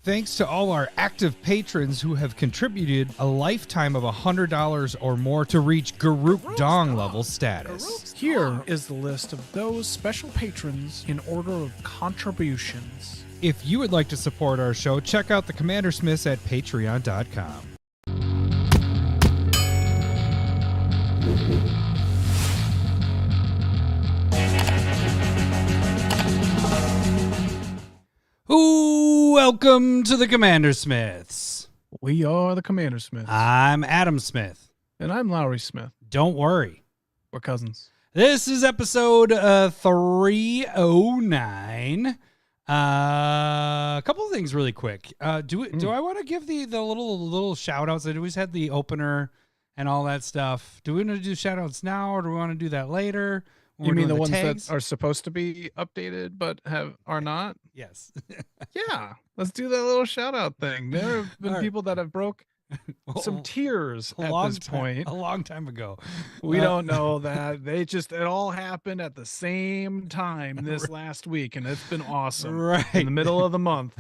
Thanks to all our active patrons who have contributed a lifetime of $100 or more to reach Garuk Dong level status. Here is the list of those special patrons in order of contributions. If you would like to support our show, check out the CommanderSmiths at patreon.com. Welcome to the CommanderSmiths. We are the CommanderSmiths. I'm Adam Smith. And I'm Lowry Smith. Don't worry. We're cousins. This is episode 309. A couple of things really quick. Do I want to give the little shout outs? I always had the opener and all that stuff. Do we want to do shout outs now or do we want to do that later? You mean the ones that are supposed to be updated but are not? Yes. Yeah. Let's do that little shout out thing. There have been people that have broke some tears at this point. A long time ago. We don't know that. It all happened at the same time this last week, and it's been awesome. Right. In the middle of the month.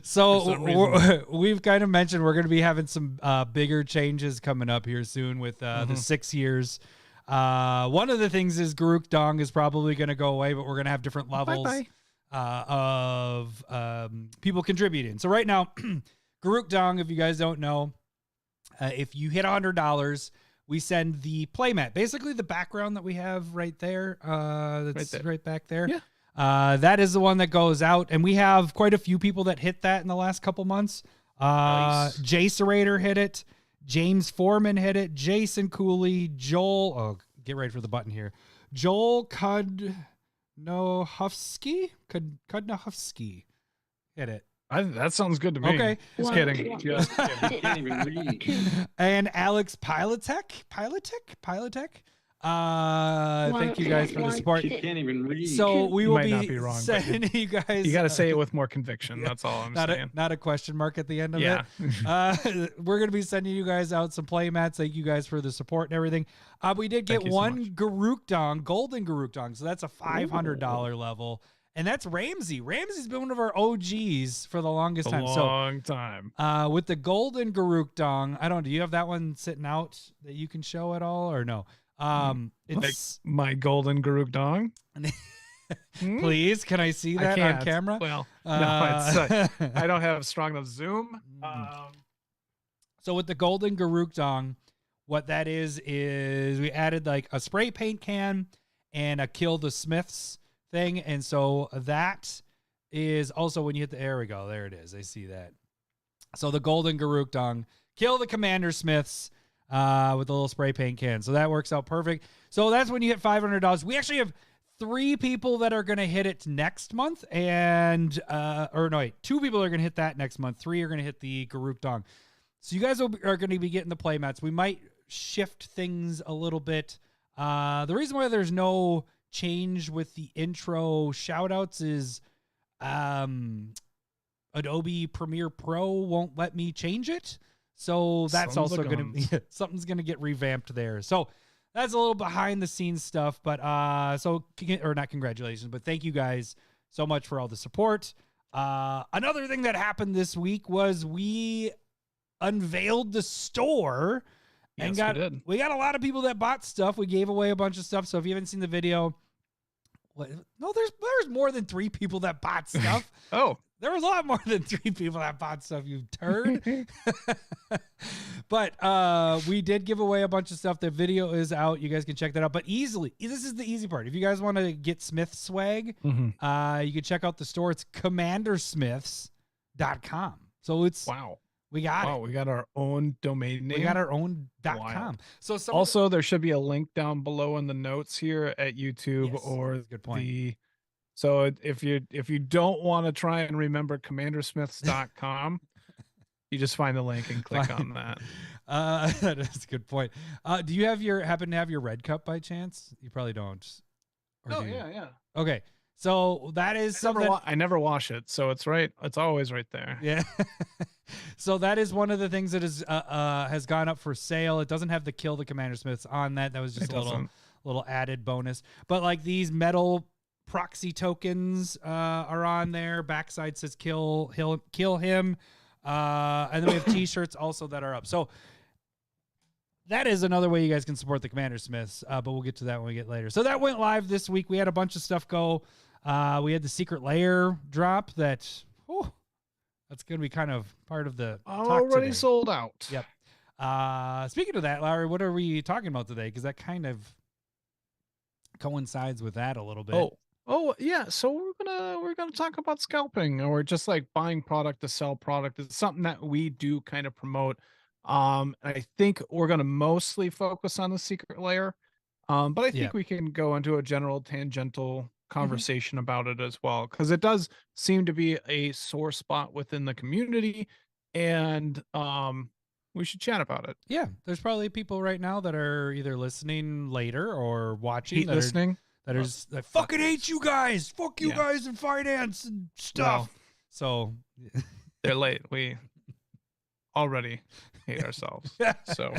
So we've kind of mentioned we're going to be having some bigger changes coming up here soon with the 6 years. One of the things is Garuk Dong is probably going to go away, but we're going to have different levels of people contributing. So right now, Garuk Dong, if you guys don't know, if you hit $100, we send the playmat, basically the background that we have right there. That's right back there. Yeah. That is the one that goes out, and we have quite a few people that hit that in the last couple months. Nice. Jay Serrator hit it. James Foreman hit it. Jason Cooley, Joel. Get ready for the button here. Joel Kudnohufsky hit it. That sounds good to me. Okay. Just kidding. Just kidding. Can't even read. And Alex Pilotek. Thank you guys for the support. She can't even read. So we will might not be wrong, but sending you guys. You got to say it with more conviction. That's all I'm saying. Not a question mark at the end of Yeah. it. We're going to be sending you guys out some play mats. Thank you guys for the support and everything. We did get one Garuk Dong, golden Garuk Dong. So that's a $500 level. And that's Ramsey. Ramsey's been one of our OGs for the longest time. Long time. With the golden Garuk Dong, do you have that one sitting out that you can show at all or no? It's like my golden Garuk Dong. Please, can I see that on camera? Well, no, I don't have strong enough zoom. So with the golden Garuk Dong, what that is we added like a spray paint can and a Kill the Smiths thing, and so that is also when you hit there we go. There it is. I see that. So the golden Garuk Dong, kill the CommanderSmiths. With a little spray paint can. So that works out perfect. So that's when you hit $500. We actually have 3 people that are going to hit it next month. And, 2 people are going to hit that next month. 3 are going to hit the Garuk Dong. So you guys are going to be getting the playmats. We might shift things a little bit. The reason why there's no change with the intro shoutouts is, Adobe Premiere Pro won't let me change it. So that's also going to something's going to get revamped there. So that's a little behind the scenes stuff, but not congratulations, but thank you guys so much for all the support. Another thing that happened this week was we unveiled the store and we got a lot of people that bought stuff. We gave away a bunch of stuff. So if you haven't seen the video, there's more than 3 people that bought stuff. Oh. There was a lot more than 3 people that bought stuff, you turd. But we did give away a bunch of stuff. The video is out. You guys can check that out. But this is the easy part. If you guys want to get Smith swag, you can check out the store. It's CommanderSmiths.com. So it's we got it. We got our own domain name. We got our own .com. So also there should be a link down below in the notes here at YouTube or good point. So if you don't want to try and remember CommanderSmiths.com, you just find the link and click on that. That is a good point. Do you happen to have your red cup by chance? You probably don't. Yeah. Okay. So that is something I never wash it, so it's right. It's always right there. Yeah. So that is one of the things that has gone up for sale. It doesn't have the Kill the CommanderSmiths on that. That was just a little added bonus. But like these metal proxy tokens are on there. Backside says kill him. And then we have t-shirts also that are up. So that is another way you guys can support the CommanderSmiths, but we'll get to that when we get later. So that went live this week. We had a bunch of stuff go. We had the Secret Lair drop that's going to be kind of part of the talk already today. sold out. Yep. Speaking of that, Larry, what are we talking about today? Because that kind of coincides with that a little bit. Oh yeah. So we're gonna talk about scalping, or just like buying product to sell product. It's something that we do kind of promote. I think we're gonna mostly focus on the Secret Lair. But I think we can go into a general tangential conversation about it as well, because it does seem to be a sore spot within the community, and we should chat about it. Yeah, there's probably people right now that are either listening later or watching that I fucking hate you guys. Fuck you guys in finance and stuff. So they're late. We already hate ourselves. So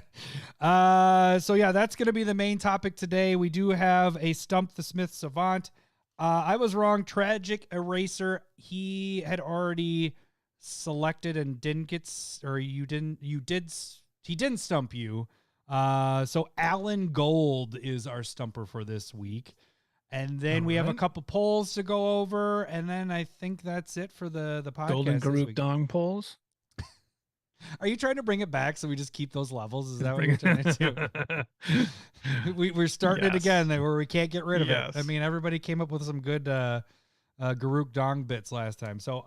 yeah, that's going to be the main topic today. We do have a Stump the Smith Savant. I was wrong. Tragic Eraser. He had already selected and didn't get, he didn't stump you. So Alan Gold is our stumper for this week. And then we have a couple polls to go over, and then I think that's it for the podcast. Golden Garuk Dong polls. Are you trying to bring it back so we just keep those levels? Is that what you're trying to do? We're starting it again where we can't get rid of it. I mean, everybody came up with some good Garuk Dong bits last time. So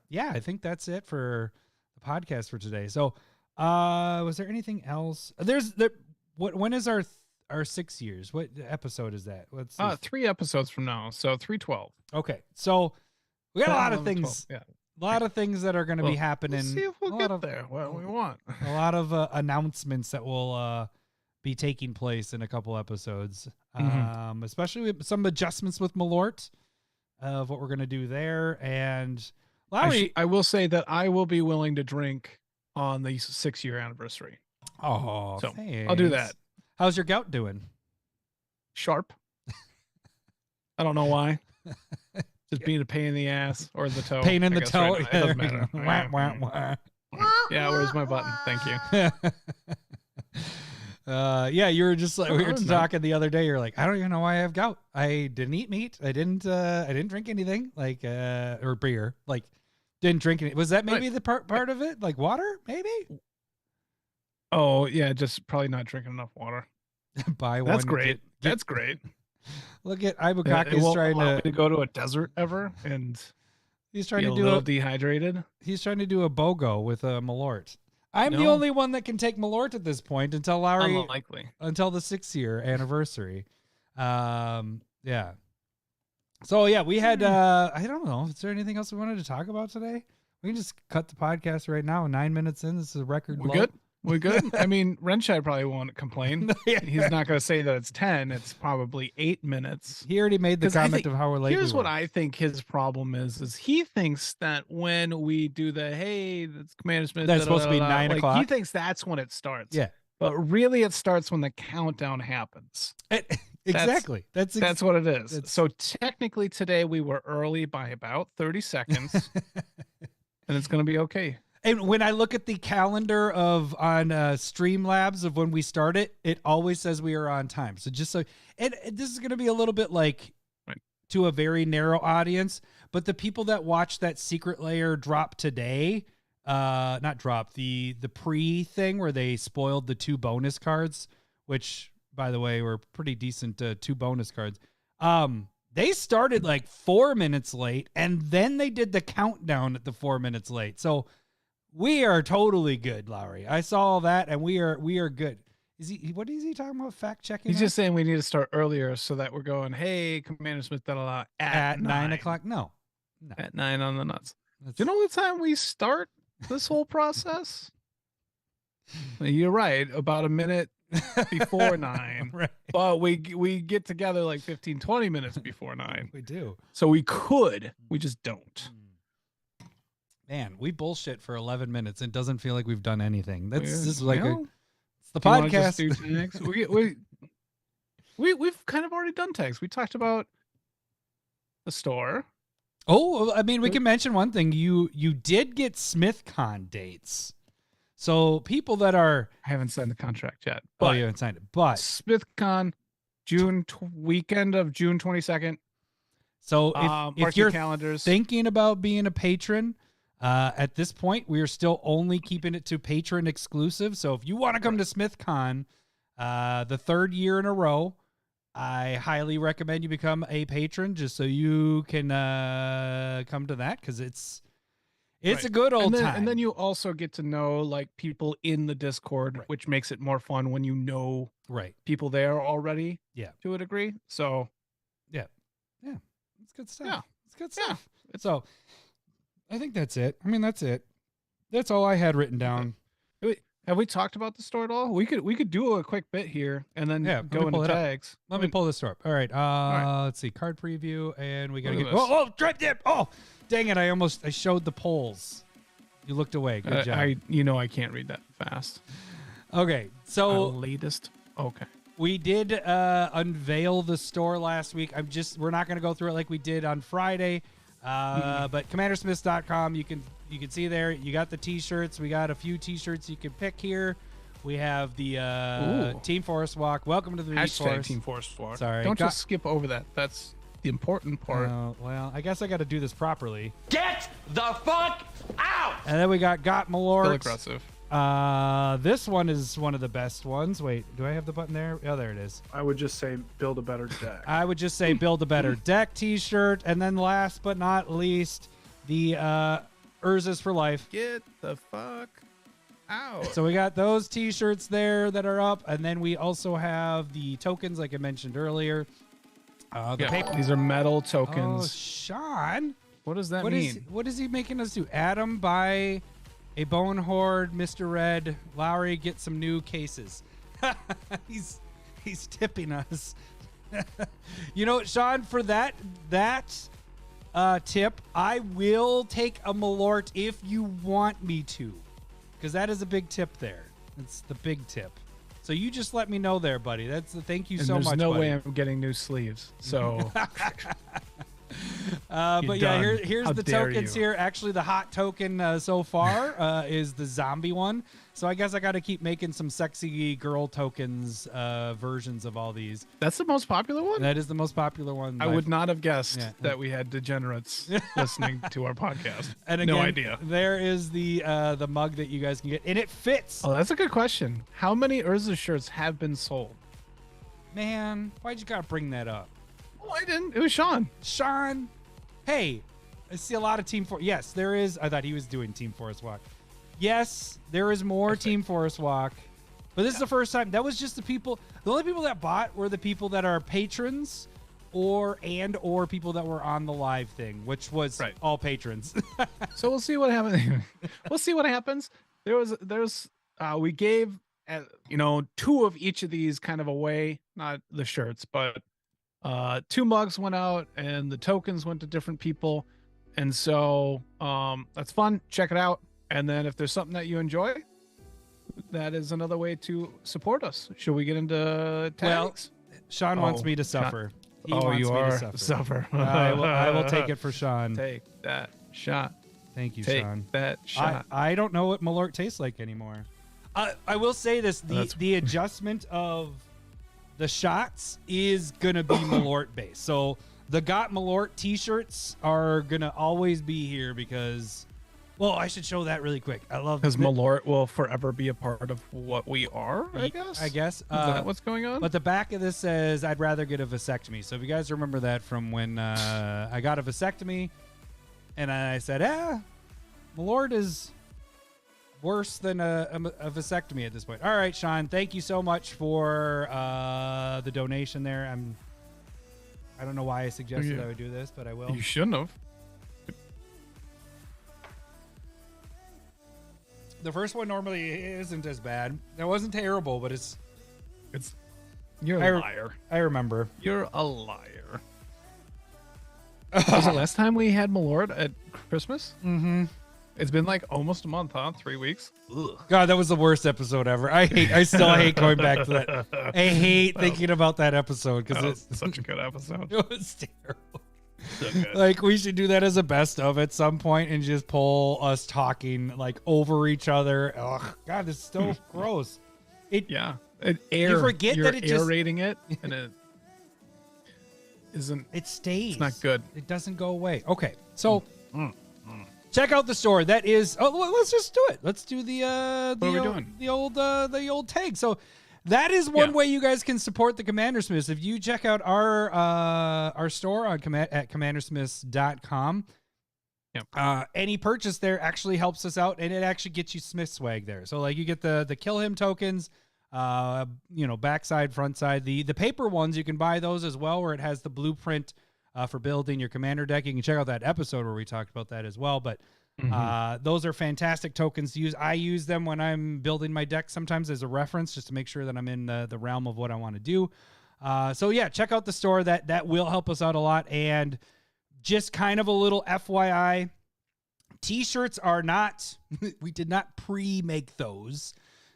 yeah, I think that's it for the podcast for today. So was there anything else? When is our 6 years? What episode is that? Let's see. 3 episodes from now, so 312. Okay, so we got a lot of things. 12, a lot of things that are going to be happening. We'll see if we'll get there. What we want. A lot of announcements that will be taking place in a couple episodes, especially with some adjustments with Malort of what we're going to do there. And Larry, I will say that I will be willing to drink on the 6-year anniversary. Oh, so thanks. I'll do that. How's your gout doing? Sharp. I don't know why. Just being a pain in the ass or the toe. Pain in the toe. Right, it doesn't matter. Wah, wah, wah. Yeah, where's my button? Thank you. Yeah, you were just like, we were talking the other day. You're like, I don't even know why I have gout. I didn't eat meat. I didn't drink anything like or beer. Like, didn't drink any. Was that maybe the part of it? Like water, maybe? Oh yeah, just probably not drinking enough water. Buy one. That's great. That's great. Look at Ibukake is trying to go to a desert ever, and he's trying be to do a little dehydrated. He's trying to do a BOGO with a Malort. I'm the only one that can take Malort at this point until Lowry, unlikely, until the 6-year anniversary. Yeah. So yeah, we had. I don't know. Is there anything else we wanted to talk about today? We can just cut the podcast right now. 9 minutes in, this is a record. We're good. We good? I mean, Renshai probably won't complain. He's not going to say that it's 10. It's probably 8 minutes. He already made the comment of how we're late. Here's what I think his problem is he thinks that when we do the, hey, that's CommanderSmiths. That's supposed to be 9 o'clock. He thinks that's when it starts. Yeah. But really it starts when the countdown happens. Exactly. That's what it is. So technically today we were early by about 30 seconds. And it's going to be okay. And when I look at the calendar on Streamlabs of when we start it, it always says we are on time. So just so, and this is going to be a little bit like to a very narrow audience, but the people that watch that Secret Lair drop today, not drop, the pre thing where they spoiled the 2 bonus cards, which by the way were pretty decent 2 bonus cards. They started like 4 minutes late, and then they did the countdown at the 4 minutes late. So we are totally good, Lowry. I saw all that, and we are good. What is he talking about? Fact checking? He's just saying we need to start earlier so that we're going, hey, CommanderSmith, at 9 o'clock. No, at 9 on the nuts. Do you know the time we start this whole process? You're right, about a minute before 9. Right. But we get together like 15, 20 minutes before 9. We do. So we just don't. Man, we bullshit for 11 minutes and it doesn't feel like we've done anything. This is like it's the do podcast. Do tags? We've kind of already done tags. We talked about the store. Oh, I mean, we can mention one thing. You did get SmithCon dates. So people that are... I haven't signed the contract yet. Oh, But you haven't signed it. But SmithCon, weekend of June 22nd. so Mark if your you're calendars. thinking about being a patron, at this point, we are still only keeping it to patron exclusive. So if you want to come to SmithCon, the third year in a row, I highly recommend you become a patron just so you can come to that, because it's Right. a good old time. And then you also get to know like people in the Discord, Right. which makes it more fun when you know right. people there already. Yeah. To a degree. So Yeah. It's good stuff. Yeah. It's good Yeah. stuff. So I think that's it. I mean, that's it. That's all I had written down. have we talked about the store at all? We could do a quick bit here and then Yeah, let go me into pull it up. tags. Let me pull this store up. All right. right. Let's see. Card preview, and we gotta Look get. at this. Oh, drive dip. Oh, dang it! I showed the polls. You looked away. Good job. I can't read that fast. Okay, so Latest. Okay. we did unveil the store last week. We're not gonna go through it like we did on Friday. But CommanderSmiths.com, you can see there. You got the T-shirts. We got a few T-shirts you can pick here. We have the Team Forest Walk. Welcome to the Beach Hashtag Forest. Team Forest Walk. Sorry, Don't just skip over that. That's the important part. Well, I guess I got to do this properly. Get the fuck out! And then we got Malort. Still aggressive. This one is one of the best ones. Wait, do I have the button there? Oh, there it is. I would just say build a better deck. I would just say build a better deck T-shirt, and then last but not least, the Urza's for life. Get the fuck out. So we got those T-shirts there that are up, and then we also have the tokens, like I mentioned earlier. The paper. These are metal Oh, tokens. Sean, What does that what mean? is he making us do? Adam, buy a Bone Horde, Mr. Red. Lowry, get some new cases. he's tipping us. You know, Sean, for that tip, I will take a Malort if you want me to, because that is a big tip there. It's the big tip. So you just let me know there, buddy. Thank you And so there's much. no buddy. way I'm getting new sleeves. So But yeah, done. here's How the dare tokens you. here. Actually, the hot token so far is the zombie one. So I guess I got to keep making some sexy girl tokens versions of all these. that's the most popular one? That is the most popular one. I would not have guessed Yeah. that we had degenerates listening to our podcast. And again, no idea. There is the mug that you guys can get, and it fits. Oh, that's a good question. How many Urza shirts have been sold? Man, why'd you gotta bring that up, Oh, I didn't. It was Sean. Sean? Hey, I see a lot of Team Forest. Yes, there is. I thought he was doing Team Forest Walk. Yes, there is more Team Forest Walk, but this is the first time. That was just the people. The only people that bought were the people that are patrons, or people that were on the live thing, which was Right. all patrons. So we'll see what happens. We'll see what happens. We gave two of each of these kind of away, not the shirts, but 2 mugs went out and the tokens went to different people. And so that's fun. Check it out. And then if there's something that you enjoy, that is another way to support us. Should we get into tags? Sean wants Oh, me to Sean- suffer. He wants you me are to a suffer. suffer. I will take it for Sean. Take that shot. Thank you, Take Sean. that shot. I don't know what Malort tastes like anymore. I will say this: That's- the adjustment of the shots is gonna be Malort based. So the Got Malort T-shirts are gonna always be here because, well, I should show that really quick. I love Because the- Malort will forever be a part of what we are, I guess. I guess. Is that what's going on? But the back of this says, "I'd rather get a vasectomy." So if you guys remember that from when I got a vasectomy, and I said, Malort is worse than a vasectomy at this point. All right, Sean, thank you so much for the donation there. I don't know why I suggested I would do this, but I will. You shouldn't have. The first one normally isn't as bad. It wasn't terrible, but it's. You're a liar. I remember. You're a liar. Was it last time we had Malort at Christmas? Mm-hmm. It's been like almost a month, huh? 3 weeks. God, that was the worst episode ever. I still hate going back to that. I hate thinking about that episode because That was such a good episode. it was terrible. So good. Like we should do that as a best of at some point and just pull us talking like over each other. Oh God, this is so gross. Yeah. Air, You forget you're that it just- aerating it, and it isn't. It stays. It's not good. It doesn't go away. Okay, so check out the store. That is. Oh, let's just do it. Let's do the. What are we doing? The old tag. So that is one way you guys can support the CommanderSmiths. If you check out our store on at CommanderSmiths.com. Yep. Any purchase there actually helps us out, and it actually gets you Smith swag there. So like you get the kill him tokens. Backside, front side. The paper ones, you can buy those as well, where it has the blueprint for building your commander deck. You can check out that episode where we talked about that as well. But those are fantastic tokens to use. I use them when I'm building my deck sometimes as a reference, just to make sure that I'm in the realm of what I want to do. So yeah, check out the store. That will help us out a lot. And just kind of a little FYI, t-shirts are not, we did not pre-make those.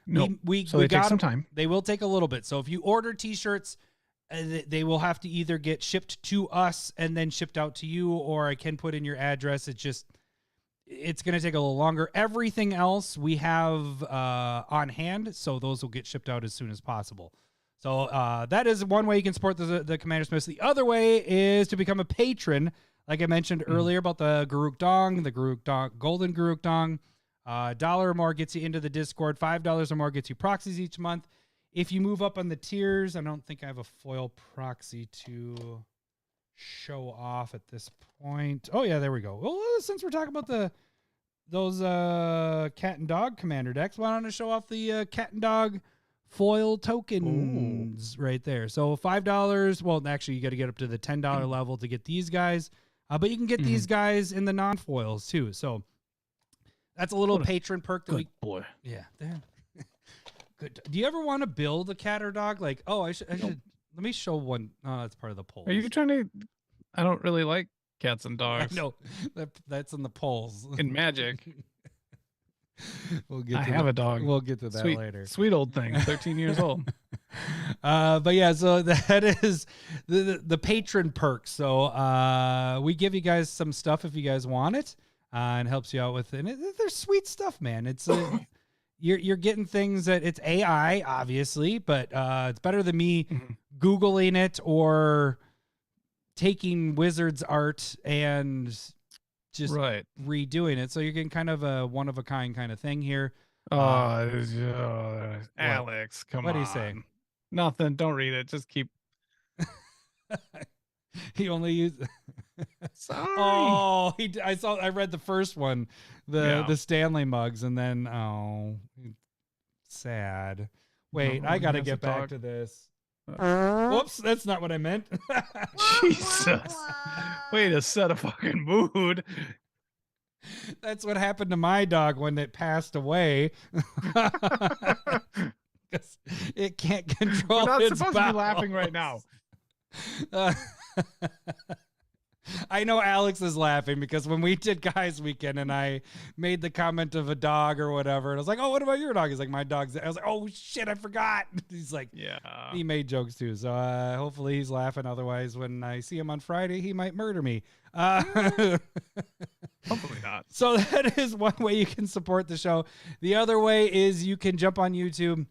No, we they got take some them. time. They will take a little bit. So if you order t-shirts, they will have to either get shipped to us and then shipped out to you, or I can put in your address. It's going to take a little longer. Everything else we have on hand, so those will get shipped out as soon as possible. So that is one way you can support the CommanderSmiths. The other way is to become a patron. Like I mentioned earlier about the Garuk Dong, Golden Garuk Dong. $1 or more gets you into the Discord. $5 or more gets you proxies each month. If you move up on the tiers, I don't think I have a foil proxy to show off at this point. Oh yeah, there we go. Well, since we're talking about those cat and dog commander decks, why don't I show off the cat and dog foil tokens right there? So $5. Well, actually, you got to get up to the $10 level to get these guys, but you can get these guys in the non-foils too. So that's a little patron perk. Boy. Yeah. Good. Do you ever want to build a cat or dog? Like, I should. Let me show one. Oh, that's part of the poll. Are you trying to? I don't really like cats and dogs. No, that's in the polls. In Magic. We'll get. I have a dog. We'll get to that later. Sweet old thing, 13 years old. But yeah, so that is the patron perks. So we give you guys some stuff if you guys want it, and helps you out with it. And they're sweet stuff, man. It's you're getting things that it's AI, obviously, but it's better than me Googling it or taking Wizards art and just redoing it. So you're getting kind of a one of a kind kind of thing here. Alex, come on. What are you saying? Nothing. Don't read it. Just keep. He only used. Sorry. Oh, I read the first one, the Stanley mugs, and then sad. Wait, I got to get back to this. Whoops, that's not what I meant. Jesus. Way to set a fucking mood. That's what happened to my dog when it passed away. It can't control. We're not its supposed bowels. to be laughing right now. I know Alex is laughing because when we did Guys Weekend and I made the comment of a dog or whatever, and I was like, "Oh, what about your dog?" He's like, "My dog's." I was like, "Oh shit, I forgot." He's like, "Yeah." He made jokes too, so hopefully he's laughing. Otherwise, when I see him on Friday, he might murder me. Hopefully not. So that is one way you can support the show. The other way is you can jump on YouTube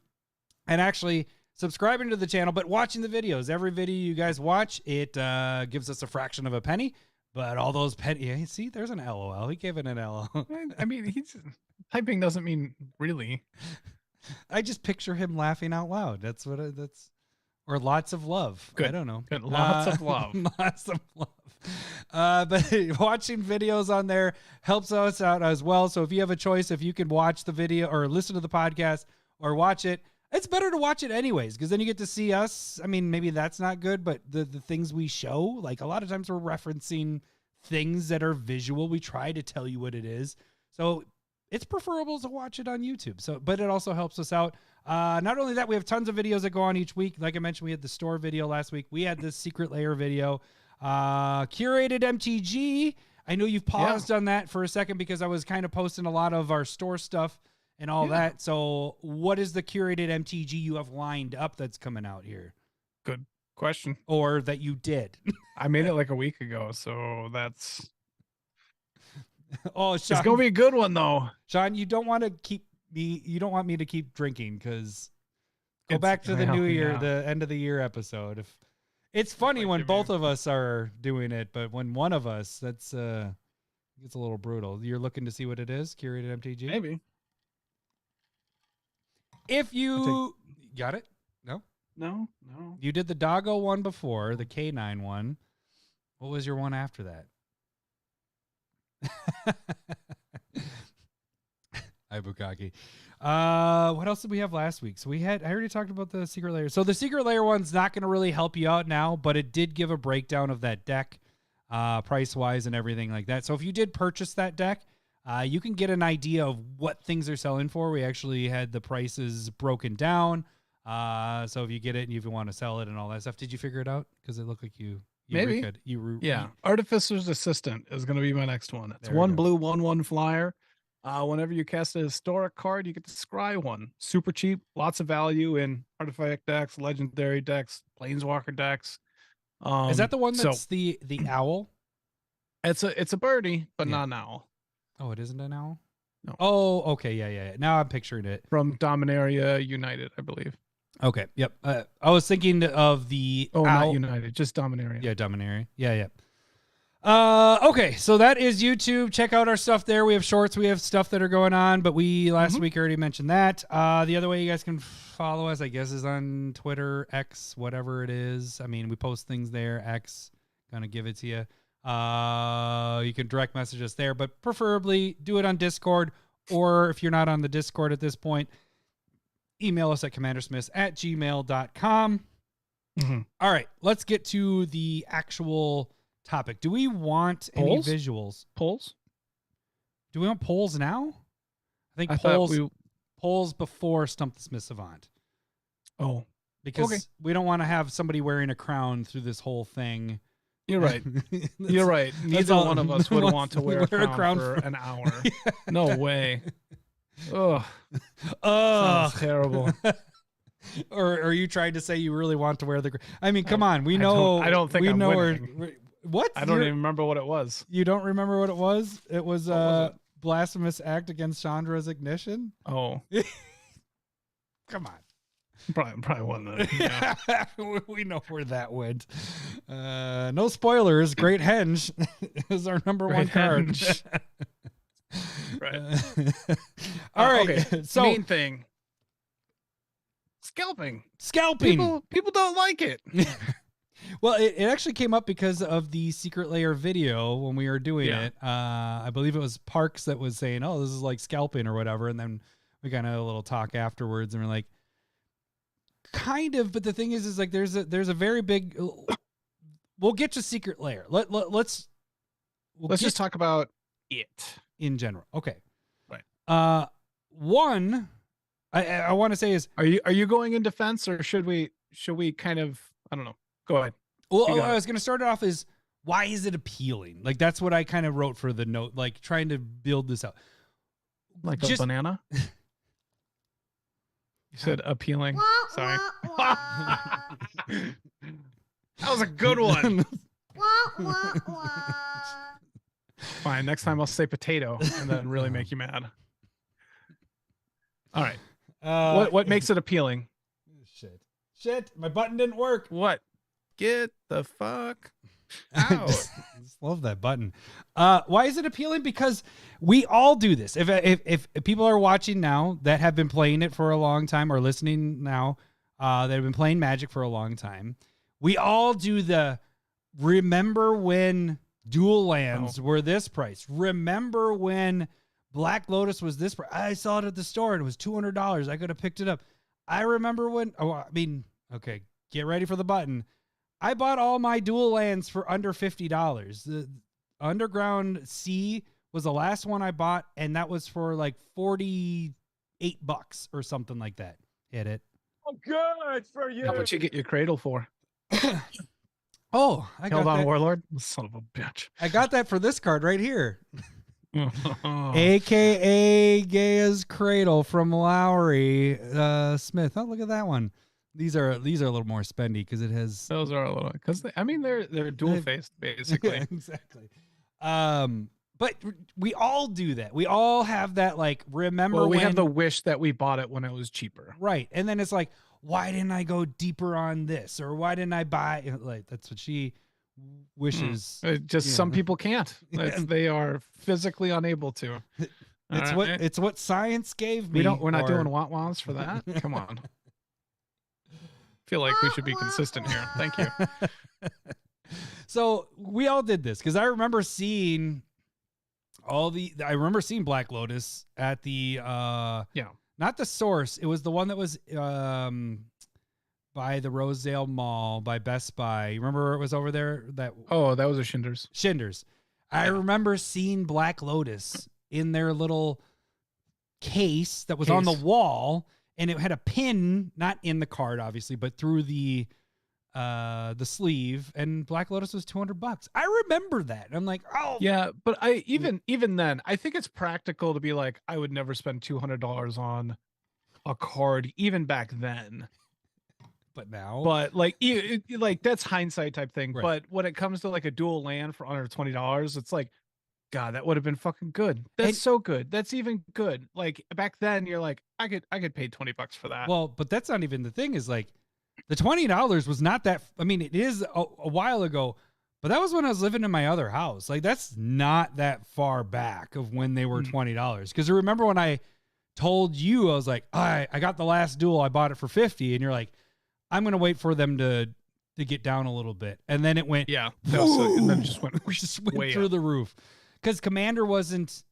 and actually subscribing to the channel, but watching the videos. Every video you guys watch, it gives us a fraction of a penny. But all those pennies, see, there's an LOL. He gave it an LOL. I mean, typing doesn't mean really. I just picture him laughing out loud. That's or lots of love. Good. I don't know. Good. Lots of love. Lots of love. But watching videos on there helps us out as well. So if you have a choice, if you can watch the video or listen to the podcast or watch it, it's better to watch it anyways, because then you get to see us. I mean, maybe that's not good, but the things we show, like a lot of times we're referencing things that are visual. We try to tell you what it is. So it's preferable to watch it on YouTube. So, but it also helps us out. Not only that, we have tons of videos that go on each week. Like I mentioned, we had the store video last week. We had this Secret Lair video, curated MTG. I know you've paused on that for a second because I was kind of posting a lot of our store stuff and all that. So what is the curated MTG you have lined up that's coming out here? Good Question. or that you did. I made it like a week ago, so that's Oh, it's Sean, gonna be a good one though. Sean, you don't want me to keep drinking because go back to the Well, new year, yeah. the end of the year episode. If it's funny like when giving both of us are doing it, but when one of us, that's it's a little brutal. You're looking to see what it is, curated MTG. Maybe. If you got it, no, No. you did the doggo one before, the K9 one. What was your one after that? Hi, Bukaki. What else did we have last week? So I already talked about the Secret Lair. So the Secret Lair one's not going to really help you out now, but it did give a breakdown of that deck, price-wise and everything like that. So if you did purchase that deck, you can get an idea of what things are selling for. We actually had the prices broken down. So if you get it and if you want to sell it and all that stuff, did you figure it out? Because it looked like you Maybe. could. Yeah. Artificer's Assistant is gonna be my next one. It's There we 1 go. blue, 1/1 flyer. Whenever you cast a historic card, you get to scry one. Super cheap, lots of value in artifact decks, legendary decks, planeswalker decks. Is that the one so that's the owl? it's a birdie, but Yeah. not an owl. Oh, it isn't an owl? No. Oh, okay. Yeah. Now I'm picturing it. From Dominaria United, I believe. Okay. Yep. I was thinking of the Oh, owl. not United, just Dominaria. Yeah, Dominaria. Yeah. Okay, so that is YouTube. Check out our stuff there. We have shorts. We have stuff that are going on, but we last week already mentioned that. The other way you guys can follow us, I guess, is on Twitter, X, whatever it is. I mean, we post things there. X, gonna give it to you. You can direct message us there, but preferably do it on Discord, or if you're not on the Discord at this point, email us at CommanderSmiths@gmail.com. All right, let's get to the actual topic. Do we want Polls? any visuals? Polls? Do we want polls now? I think I thought polls before Stump the Smith Savant. Oh, Because okay. we don't want to have somebody wearing a crown through this whole thing. You're right. You're right. Neither all- one of us would want to wear a crown for for- an hour. No way. Ugh. Ugh. Sounds terrible. Or are you trying to say you really want to wear the? I mean, come on. We I know. don't think we I'm know winning. what? I don't even remember what it was. You don't remember what it was? It was What was it? blasphemous act against Chandra's ignition. Oh, Come on. probably wasn't. Yeah. We know where that went. No spoilers. Great Henge is our number one Great card. Henge. Right. All right. Okay. So Main thing. Scalping. scalping. People don't like it. Well, it actually came up because of the Secret Lair video when we were doing Yeah. it. I believe it was Parks that was saying, "Oh, this is like scalping or whatever," and then we kind of had a little talk afterwards, and we're like, "Kind of," but the thing is like there's a very big. We'll get to Secret Lair. Let's just talk about it. in general. Okay. Right. One, I want to say is Are you going in defense, or should we kind of, I don't know. Go ahead. well, You got I it. was going to start it off is why is it appealing? Like that's what I kind of wrote for the note, like trying to build this out. Like Just- a banana? You said appealing. Sorry. That was a good one. Fine. Next time I'll say potato and then really make you mad. All right. What makes it appealing? Shit, my button didn't work. What? Get the fuck out. Just love that button. Why is it appealing? Because we all do this. If people are watching now that have been playing it for a long time or listening now, that have been playing Magic for a long time, we all do the remember when dual lands were this price. Remember when Black Lotus was this price. I saw it at the store and it was $200. I could have picked it up. I remember when, okay, get ready for the button. I bought all my dual lands for under $50. The Underground Sea was the last one I bought, and that was for like $48 or something like that. Hit it. Oh, good for you. How much you get your cradle for? Oh, I got Held on that. Warlord? Son of a bitch. I got that for this card right here. AKA Gaia's Cradle from Lowry Smith. Oh, look at that one. These are a little more spendy because it has Those are a little because I mean they're dual faced basically. exactly. But we all do that. We all have that like remember Well, we when have the wish that we bought it when it was cheaper. right, and then it's like, why didn't I go deeper on this, or why didn't I buy? Like that's what she wishes. Just you some know. people can't. They are physically unable to. It's what science gave me. We're not or- doing want-wants for that. Come on. Feel like we should be consistent here. Thank you. So we all did this because I remember seeing Black Lotus at the not the Source. It was the one that was by the Rosedale Mall by Best Buy. You remember it was over there? That was a Shinders. I remember seeing Black Lotus in their little case that was on the wall, and it had a pin, not in the card, obviously, but through the sleeve, and Black Lotus was $200. I remember that. I'm like, oh Yeah, but I even then, I think it's practical to be like, I would never spend $200 on a card, even back then. But now, But like, like that's hindsight type thing. Right. But when it comes to like a dual land for under $20, it's like, God, that would have been fucking good. That's so good. That's even good. Like back then, you're like, I could pay $20 for that. well, but that's not even the thing. Is like the $20 was not that. I mean, it is a while ago, but that was when I was living in my other house. Like that's not that far back of when they were $20. Because remember when I told you, I was like, I got the last duel, I bought it for $50, and you're like, I'm gonna wait for them to get down a little bit, and then it went yeah, and then it just went went way through up. the roof. Because Commander wasn't.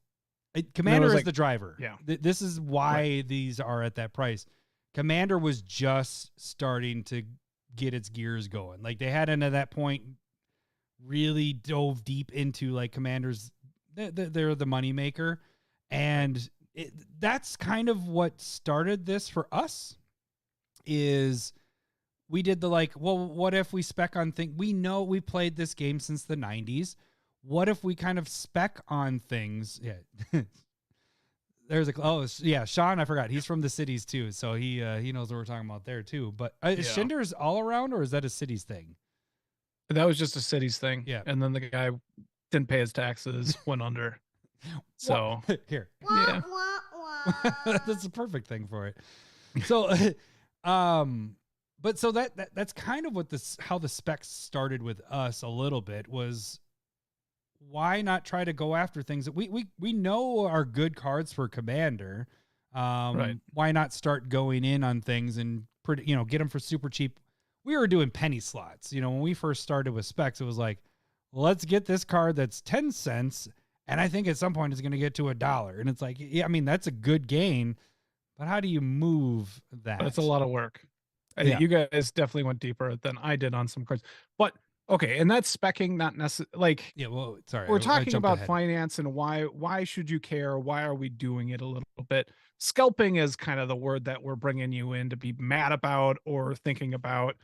Commander is like- the driver. yeah. This is why these are at that price. Commander was just starting to get its gears going. Like they hadn't at that point really dove deep into like Commander's. They're the money maker, and that's kind of what started this for us. Is we did the like, well, what if we spec on things? We know we played this game since the 90s. What if we kind of spec on things? Yeah. There's Sean, I forgot. He's from the cities too. So he knows what we're talking about there too. But is Shinders all around, or is that a cities thing? That was just a cities thing. Yeah. And then the guy didn't pay his taxes, went under. So here. yeah. That's the perfect thing for it. So but so that's kind of what how the specs started with us a little bit was why not try to go after things that we know are good cards for Commander. Right. Why not start going in on things and get them for super cheap? We were doing penny slots. When we first started with specs, it was like, let's get this card that's 10 cents. And I think at some point it's going to get to $1. And it's like, yeah, I mean, that's a good gain, but how do you move that? That's a lot of work. I think you guys definitely went deeper than I did on some cards. But okay, and that's specking, not necessarily like sorry. we're I talking jumped about ahead. finance and why should you care? Why are we doing it a little bit? Scalping is kind of the word that we're bringing you in to be mad about or thinking about.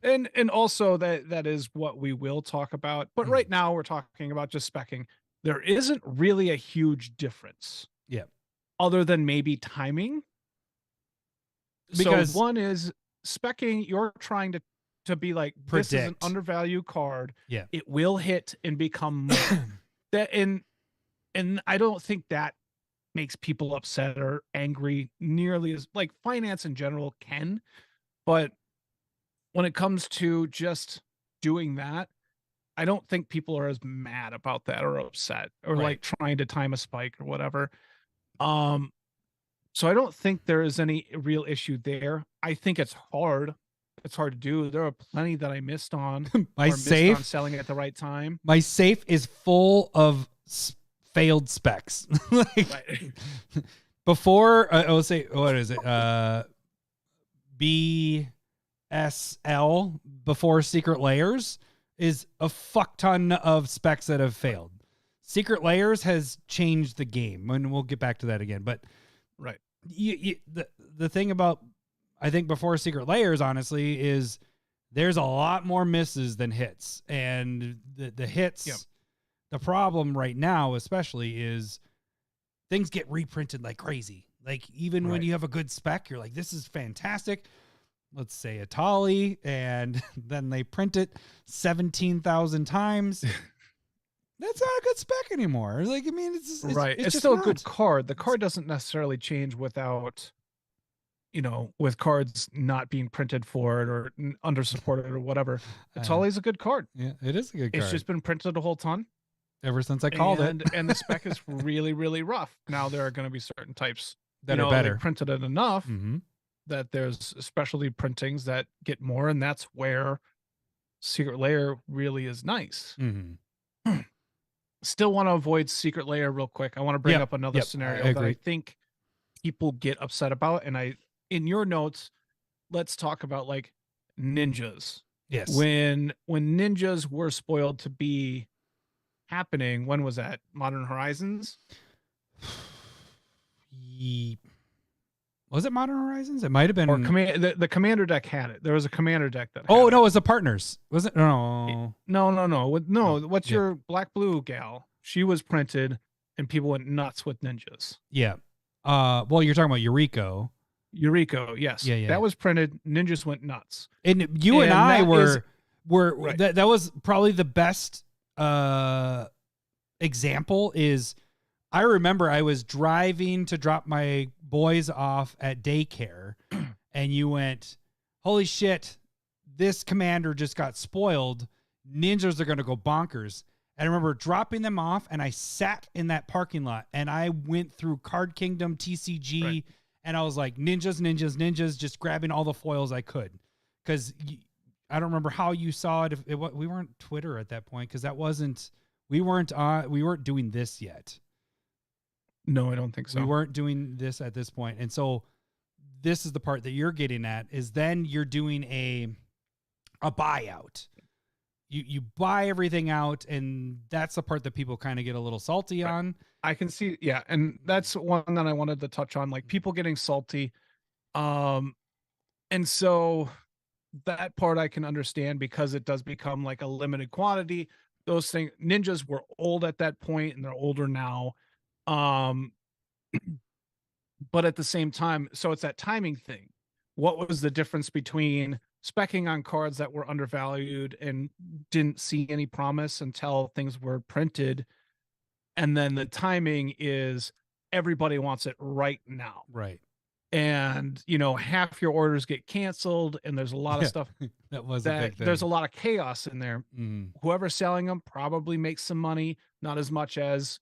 And also that is what we will talk about. But right now we're talking about just specking. There isn't really a huge difference. Yeah. Other than maybe timing. Because so one is specking, you're trying to be like, this is an undervalued card. Yeah. It will hit and become more. that and I don't think that makes people upset or angry nearly as like finance in general can. But when it comes to just doing that, I don't think people are as mad about that or upset or like trying to time a spike or whatever. So I don't think there is any real issue there. I think it's hard. It's hard to do. There are plenty that I missed on. Missed on selling at the right time. My safe is full of failed specs. Before I will say, what is it? BSL before Secret Lairs is a fuck ton of specs that have failed. Secret Lairs has changed the game, and we'll get back to that again. But the thing about I think before Secret Lairs, honestly, is there's a lot more misses than hits, and the hits. Yep. The problem right now, especially, is things get reprinted like crazy. Like even when you have a good spec, you're like, this is fantastic. let's say a Tolly, and then they print it 17,000 times. That's not a good spec anymore. Like, I mean, it's right. It's just still a not. good card. The card doesn't necessarily change without, with cards not being printed for it or under supported or whatever. It's always a good card. Yeah, it is a good card. It's just been printed a whole ton. Ever since I called it. And the spec is really, really rough. Now there are going to be certain types that are better. They printed it enough Mm-hmm. that there's specialty printings that get more, and that's where Secret Lair really is nice. Mm-hmm. Still want to avoid Secret Lair real quick. I want to bring up another scenario that I think people get upset about. And in your notes, let's talk about like ninjas. Yes. When ninjas were spoiled to be happening, when was that? Modern Horizons? Was it Modern Horizons? It might have been. Or the Commander deck had it. There was a Commander deck that. Oh no, it was the Partners. Was it? No. No. What's your black blue gal? She was printed, and people went nuts with ninjas. Yeah. Well, you're talking about Eureka. Eureka, yes. Yeah. That was printed. Ninjas went nuts. And you and I were right. that was probably the best example. Is I remember I was driving to drop my boys off at daycare, and you went, "Holy shit, this commander just got spoiled. Ninjas are going to go bonkers." And I remember dropping them off, and I sat in that parking lot, and I went through Card Kingdom, TCG, right. and I was like, ninjas, just grabbing all the foils I could. Because I don't remember how you saw it. We weren't Twitter at that point, because we weren't doing this yet. No, I don't think so. We weren't doing this at this point. And so this is the part that you're getting at, is then you're doing a buyout. You buy everything out, and that's the part that people kind of get a little salty on. I can see, yeah, and that's one that I wanted to touch on, like people getting salty. And so that part I can understand, because it does become like a limited quantity. Those things, ninjas were old at that point, and they're older now. But at the same time, so it's that timing thing. What was the difference between speccing on cards that were undervalued and didn't see any promise until things were printed, and then the timing is everybody wants it right now, right? And half your orders get canceled, and there's a lot of stuff that was a big thing. There's a lot of chaos in there. Mm. Whoever's selling them probably makes some money, not as much as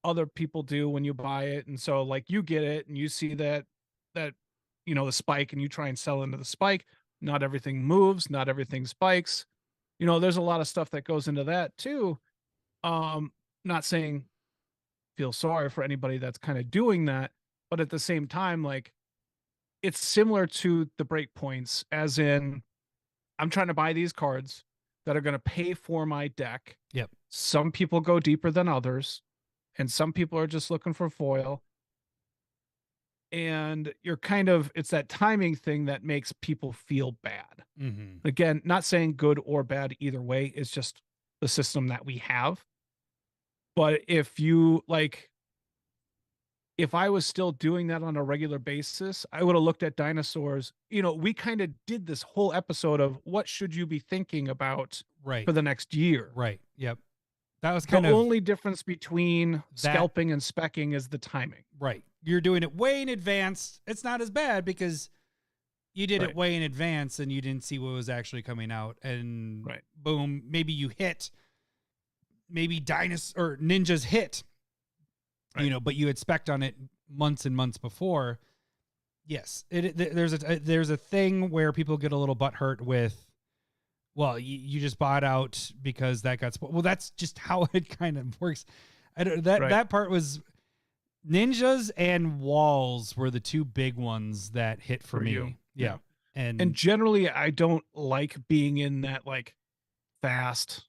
other people do when you buy it. And so like you get it and you see that the spike, and you try and sell into the spike. Not everything moves, not everything spikes. There's a lot of stuff that goes into that too. Not saying feel sorry for anybody that's kind of doing that, but at the same time, like, it's similar to the breakpoints, as in I'm trying to buy these cards that are going to pay for my deck. Yep. Some people go deeper than others, and some people are just looking for foil. And it's that timing thing that makes people feel bad. Mm-hmm. Again, not saying good or bad either way. It's just the system that we have. But if I was still doing that on a regular basis, I would have looked at dinosaurs. We kind of did this whole episode of what should you be thinking about for the next year. Right. Yep. That was the only difference between scalping and speccing is the timing. Right. You're doing it way in advance. It's not as bad because you did it way in advance and you didn't see what was actually coming out. And boom, maybe you hit. Maybe dinosaur or ninjas hit. Right. But you had spec'd on it months and months before. Yes, there's a thing where people get a little butthurt with, well, you just bought out because that got spoiled. Well, that's just how it kind of works. That part was ninjas and walls were the two big ones that hit for me. You. Yeah. And generally I don't like being in that like fast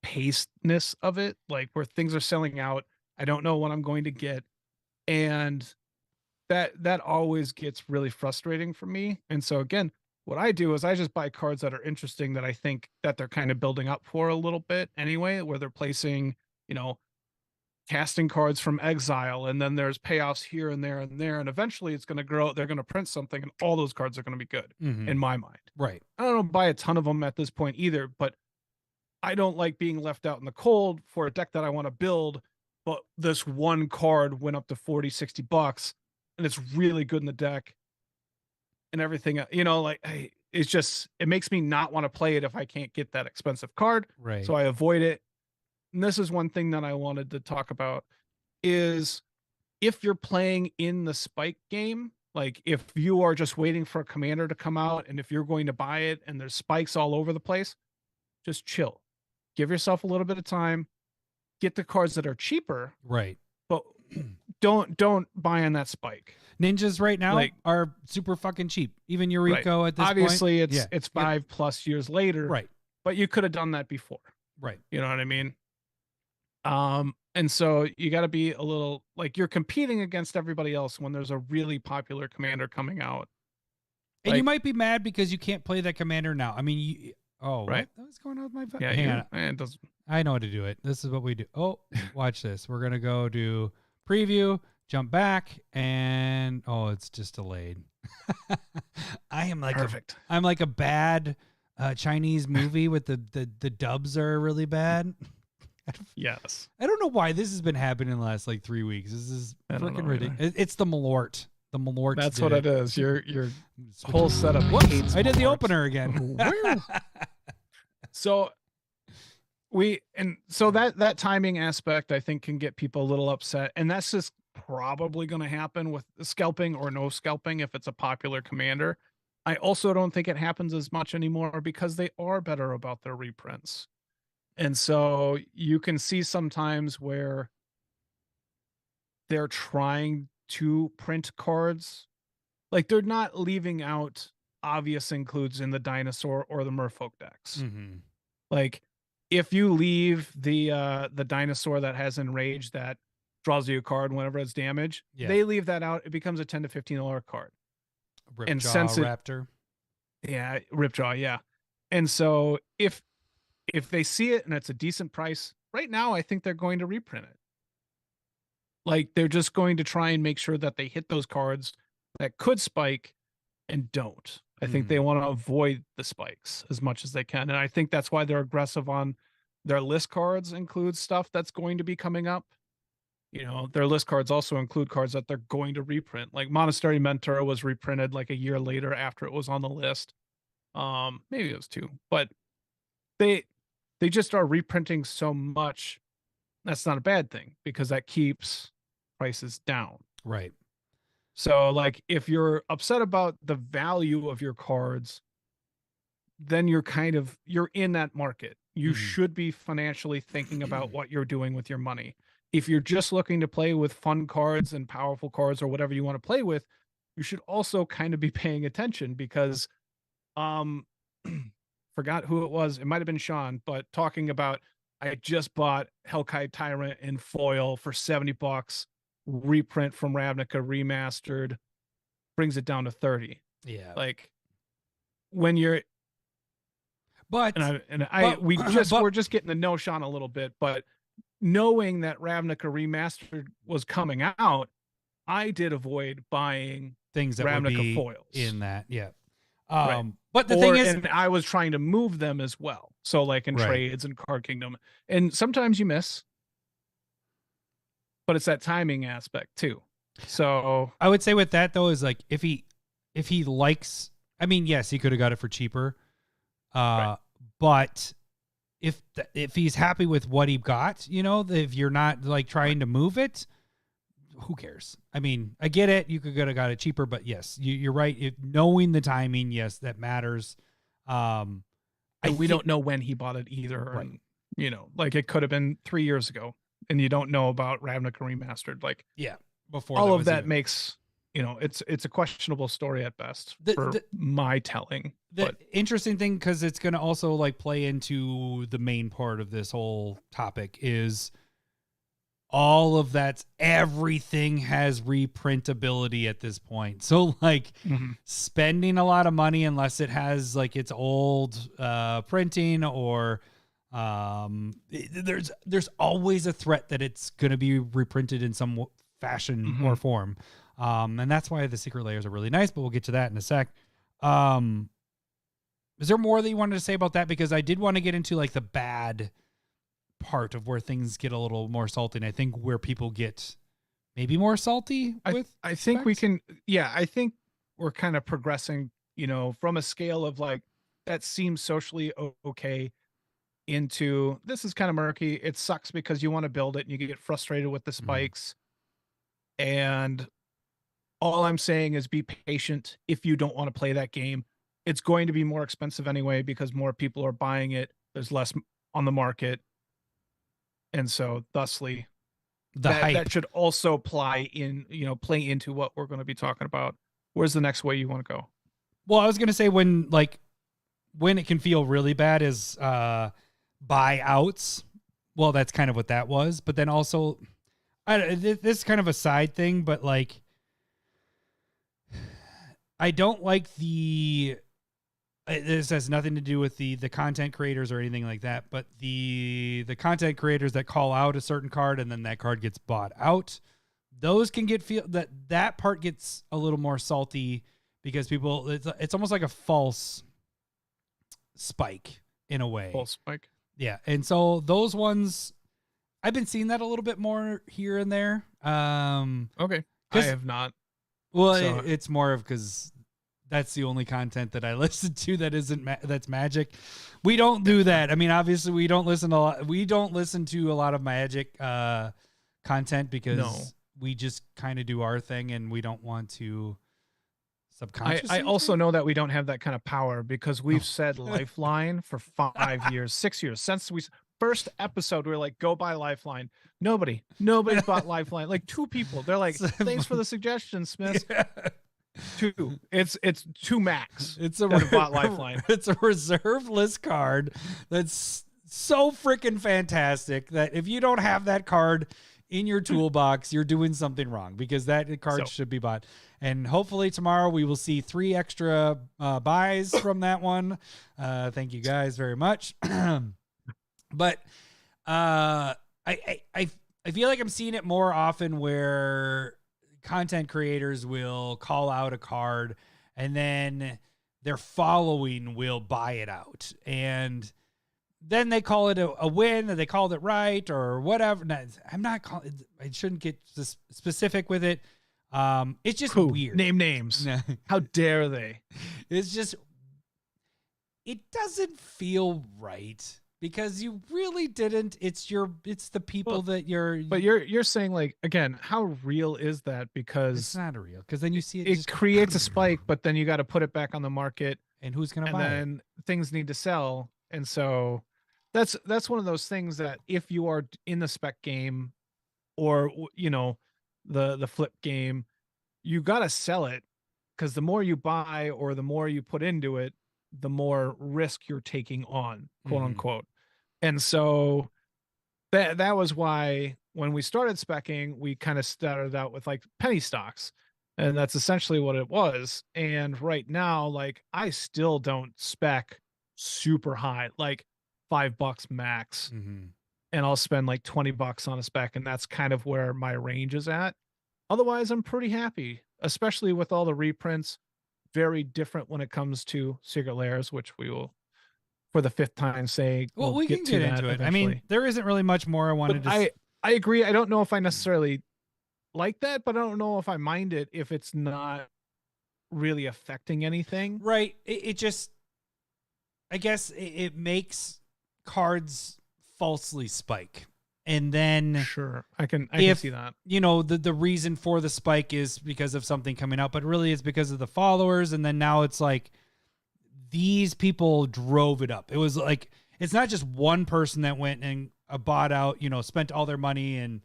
pacedness of it, like where things are selling out. I don't know what I'm going to get. And that always gets really frustrating for me. And so again, what I do is I just buy cards that are interesting, that I think that they're kind of building up for a little bit anyway, where they're placing, casting cards from exile, and then there's payoffs here and there and there, and eventually it's going to grow. They're going to print something, and all those cards are going to be good in my mind. Right. I don't buy a ton of them at this point either, but I don't like being left out in the cold for a deck that I want to build, but this one card went up to 40, 60 bucks, and it's really good in the deck and everything. You know, like, it's just, it makes me not want to play it if I can't get that expensive card. Right. So I avoid it. And this is one thing that I wanted to talk about is if you're playing in the spike game, like if you are just waiting for a commander to come out, and if you're going to buy it and there's spikes all over the place, just chill. Give yourself a little bit of time. Get the cards that are cheaper. Right. But don't buy on that spike. Ninjas right now Like, are super fucking cheap. Even Eureka at this obviously point. it's 5+ years later. Right. But you could have done that before. Right. You know what I mean? And so you got to be a little like you're competing against everybody else when there's a really popular commander coming out. And Like, you might be mad because you can't play that commander now. I mean, Right. what's going on with my phone? yeah, Hang on. it does. I know how to do it. This is what we do. Oh, watch this. We're going to go do preview, jump back, and it's just delayed. I am like Perfect. I'm like a bad Chinese movie with the dubs are really bad. Yes. I don't know why this has been happening in the last like 3 weeks. This is I don't freaking know ridiculous. It's the Malort. The Malort. That's what it is. Your Switch whole it. setup. Whoops, hates I did the Malorts. opener again. So that timing aspect, I think, can get people a little upset, and that's just probably going to happen with scalping or no scalping if it's a popular commander. I also don't think it happens as much anymore because they are better about their reprints. And so you can see sometimes where they're trying to print cards, like they're not leaving out obvious includes in the dinosaur or the merfolk decks. Mm-hmm. Like if you leave the dinosaur that has enrage that draws you a card whenever it's damaged, they leave that out, it becomes a $10 to $15 card. And since Raptor. Ripjaw, yeah. And so if they see it and it's a decent price, right now I think they're going to reprint it. Like they're just going to try and make sure that they hit those cards that could spike and don't. I think they want to avoid the spikes as much as they can. And I think that's why they're aggressive on their list cards include stuff that's going to be coming up. You know, their list cards also include cards that they're going to reprint. Like Monastery Mentor was reprinted like a year later after it was on the list. Maybe it was 2, but they just are reprinting so much. That's not a bad thing because that keeps prices down. Right. So like if you're upset about the value of your cards, then you're in that market. You should be financially thinking about what you're doing with your money. If you're just looking to play with fun cards and powerful cards or whatever you want to play with, you should also kind of be paying attention because forgot who it was. It might have been Sean, but talking about I just bought Hellkite Tyrant in foil for $70, reprint from Ravnica remastered, brings it down to 30. Yeah. Like when you're But we're just getting to know Sean a little bit, but knowing that Ravnica remastered was coming out, I did avoid buying things that Ravnica would be foils in that. Yeah. Right. But the thing is, and I was trying to move them as well. So like in trades and Card Kingdom, and sometimes you miss, but it's that timing aspect too. So I would say with that though is like if he likes, I mean, yes, he could have got it for cheaper. But if he's happy with what he got, you know, if you're not like trying to move it, who cares? I mean, I get it. You could have got it cheaper, but yes, you're right. Knowing the timing, yes, that matters. We don't know when he bought it either. Right. And, you know, like it could have been 3 years ago and you don't know about Ravnica remastered. Like before all of that makes, you know, it's a questionable story at best for my telling. The interesting thing, because it's going to also like play into the main part of this whole topic, is all of everything has reprintability at this point. So like spending a lot of money, unless it has like its old printing or There's always a threat that it's going to be reprinted in some fashion or form. And that's why the secret layers are really nice, but we'll get to that in a sec. Is there more that you wanted to say about that? Because I did want to get into like the bad part of where things get a little more salty. And I think where people get maybe more salty with I think we specs? can, yeah, I think we're kind of progressing, you know, from a scale of like, that seems socially okay into this is kind of murky. It sucks because you want to build it and you get frustrated with the spikes. And all I'm saying is be patient if you don't want to play that game. It's going to be more expensive anyway because more people are buying it. There's less on the market. And so thusly The hype. that should also play into what we're going to be talking about. Where's the next way you want to go? Well, I was going to say when it can feel really bad is buyouts. Well, that's kind of what that was. But then also, this is kind of a side thing, but like, I don't like this has nothing to do with the content creators or anything like that, but the content creators that call out a certain card and then that card gets bought out, those can that part gets a little more salty because people, it's almost like a false spike in a way. False spike. Yeah. And so those ones, I've been seeing that a little bit more here and there. Okay. I have not. Well, So- it's more of because that's the only content that I listen to that isn't that's Magic. We don't do that. I mean, obviously, we don't listen to a lot of Magic content because we just kind of do our thing and we don't want to subconsciously. I also know that we don't have that kind of power because we've said Lifeline for 5 years, 6 years since we first episode. We were like, go buy Lifeline. Nobody's bought Lifeline. Like 2 people. They're like, thanks for the suggestion, Smith. Yeah. 2. It's 2 max. It's a that have bought Lifeline. It's a reserve list card that's so freaking fantastic that if you don't have that card in your toolbox, you're doing something wrong because that card should be bought. And hopefully tomorrow we will see 3 extra buys from that one. Thank you guys very much. But I feel like I'm seeing it more often where content creators will call out a card and then their following will buy it out. And then they call it a win, or they called it right or whatever. No, I'm not calling. I shouldn't get specific with it. It's just weird. Name names. How dare they? It's just, it doesn't feel right because you really didn't. It's the people that you're. But you're saying like, again, how real is that? Because it's not real. Because then you see it creates a spike, but then you got to put it back on the market. And who's going to buy it? And then things need to sell. And so that's one of those things that if you are in the spec game or, you know, the flip game, you got to sell it because the more you buy or the more you put into it, the more risk you're taking on, quote unquote. And so that was why when we started speccing, we kind of started out with like penny stocks. And that's essentially what it was. And right now, like I still don't spec super high, like $5 max. And I'll spend like $20 on a spec. And that's kind of where my range is at. Otherwise, I'm pretty happy, especially with all the reprints. Very different when it comes to Secret Lairs, which we will, for the 5th time, say. Well, we can get into it. Eventually. I mean, there isn't really much more I wanted to I agree. I don't know if I necessarily like that, but I don't know if I mind it if it's not really affecting anything. Right. It just, I guess it makes cards falsely spike. And then sure, I can see that. You know, the reason for the spike is because of something coming out, but really it's because of the followers. And then now it's like these people drove it up. It was like, it's not just one person that went and bought out, you know, spent all their money and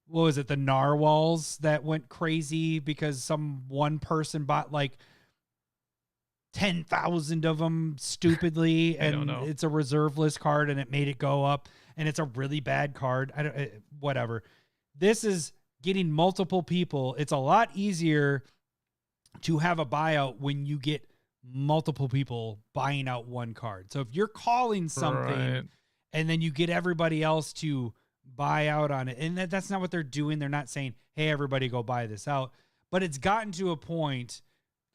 what was it? The narwhals that went crazy because some one person bought like 10,000 of them stupidly. And it's a reserve list card and it made it go up. And it's a really bad card. Whatever. This is getting multiple people. It's a lot easier to have a buyout when you get multiple people buying out one card. So if you're calling something and then you get everybody else to buy out on it. And that's not what they're doing. They're not saying, hey, everybody go buy this out. But it's gotten to a point.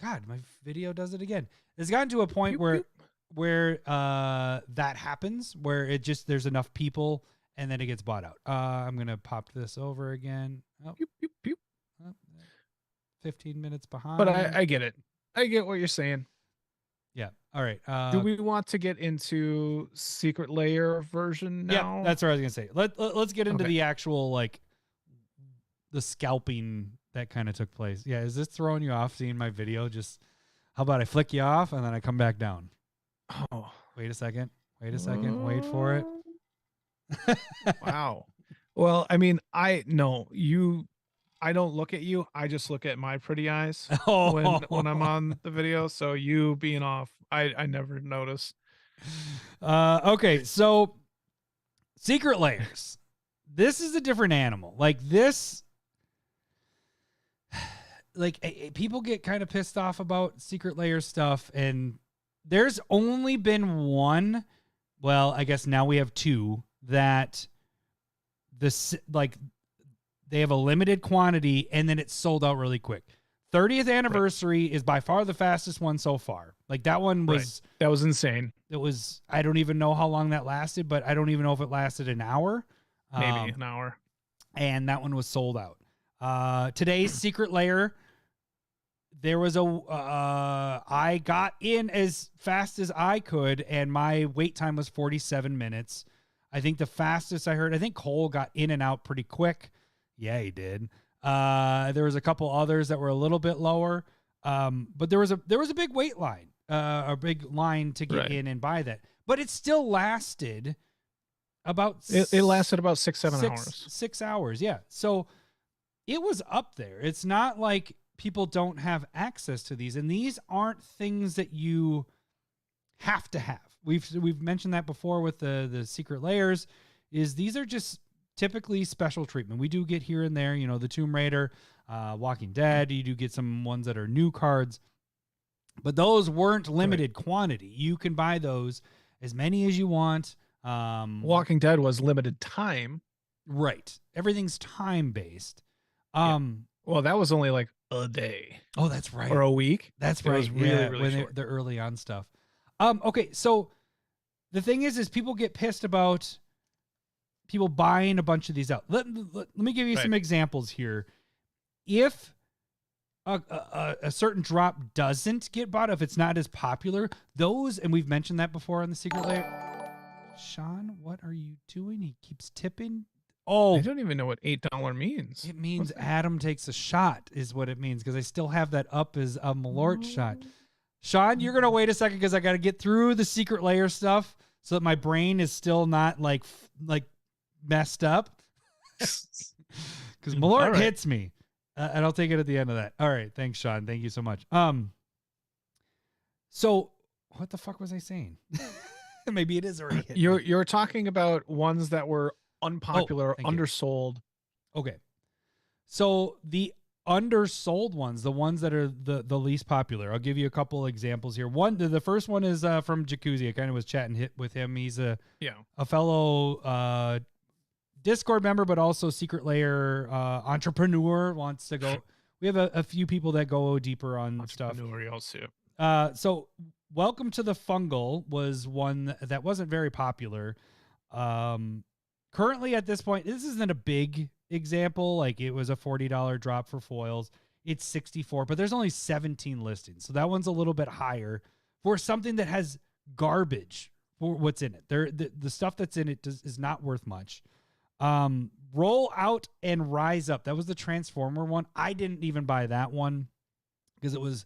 God, my video does it again. It's gotten to a point where that happens, where it just there's enough people and then it gets bought out. I'm gonna pop this over again. Oh, oh, 15 minutes behind. But I get it. I get what you're saying. Yeah. All right. Do we want to get into Secret Lair version now? Yeah, that's what I was gonna say. Let's get into Okay. the actual like the scalping that kind of took place. Yeah, is this throwing you off seeing my video? Just how about I flick you off and then I come back down? Oh, Wait a second. Wait a second. Wait for it. wow. Well, I mean, I don't look at you. I just look at my pretty eyes when I'm on the video. So you being off, I never notice. Okay, so Secret Lairs. This is a different animal. Like this, like people get kind of pissed off about Secret Lair stuff, and there's only been one. Well, I guess now we have two that they have a limited quantity and then it's sold out really quick. 30th anniversary is by far the fastest one so far. Like that one was that was insane. It was, I don't even know how long that lasted, but I don't even know if it lasted an hour. Maybe an hour. And that one was sold out. Today's Secret Lair, there was I got in as fast as I could, and my wait time was 47 minutes. I think the fastest I heard, I think Cole got in and out pretty quick. Yeah, he did. There was a couple others that were a little bit lower. But there was a big wait line, a big line to get in and buy that. But it still lasted about it lasted about 6-7 hours. 6 hours, yeah. So it was up there. It's not like people don't have access to these, and these aren't things that you have to have. We've mentioned that before with the Secret Lairs, is these are just typically special treatment. We do get here and there, you know, the Tomb Raider, Walking Dead, you do get some ones that are new cards, but those weren't limited quantity. You can buy those as many as you want. Walking Dead was limited time. Right. Everything's time based. Well, that was only like a day. Oh, that's right. Or a week. That's It right. was really, really when short. the early on stuff. Okay, so the thing is people get pissed about people buying a bunch of these out. Let me give you some examples here. If a certain drop doesn't get bought, if it's not as popular, those, and we've mentioned that before on the Secret Lair. Sean, what are you doing? He keeps tipping. Oh, I don't even know what $8 means. it means Adam takes a shot is what it means, because I still have that up as a Malort shot. Sean, you're going to wait a second because I got to get through the Secret Lair stuff so that my brain is still not like messed up. Because Malort hits me. And I'll take it at the end of that. All right. Thanks, Sean. Thank you so much. So what the fuck was I saying? Maybe it is already hit. You're talking about ones that were unpopular, thank you. undersold. Okay. So the undersold ones, the ones that are the least popular, I'll give you a couple examples here. The first one is from Jacuzzi. I kind of was chatting with him. He's a fellow Discord member, but also Secret Lair entrepreneur, wants to go. We have a few people that go deeper on stuff. So Welcome to the Fungal was one that wasn't very popular. Currently at this point, this isn't a big example. Like it was a $40 drop for foils. It's 64, but there's only 17 listings. So that one's a little bit higher for something that has garbage for what's in it. The stuff that's in it is not worth much. Roll Out and Rise Up. That was the Transformer one. I didn't even buy that one because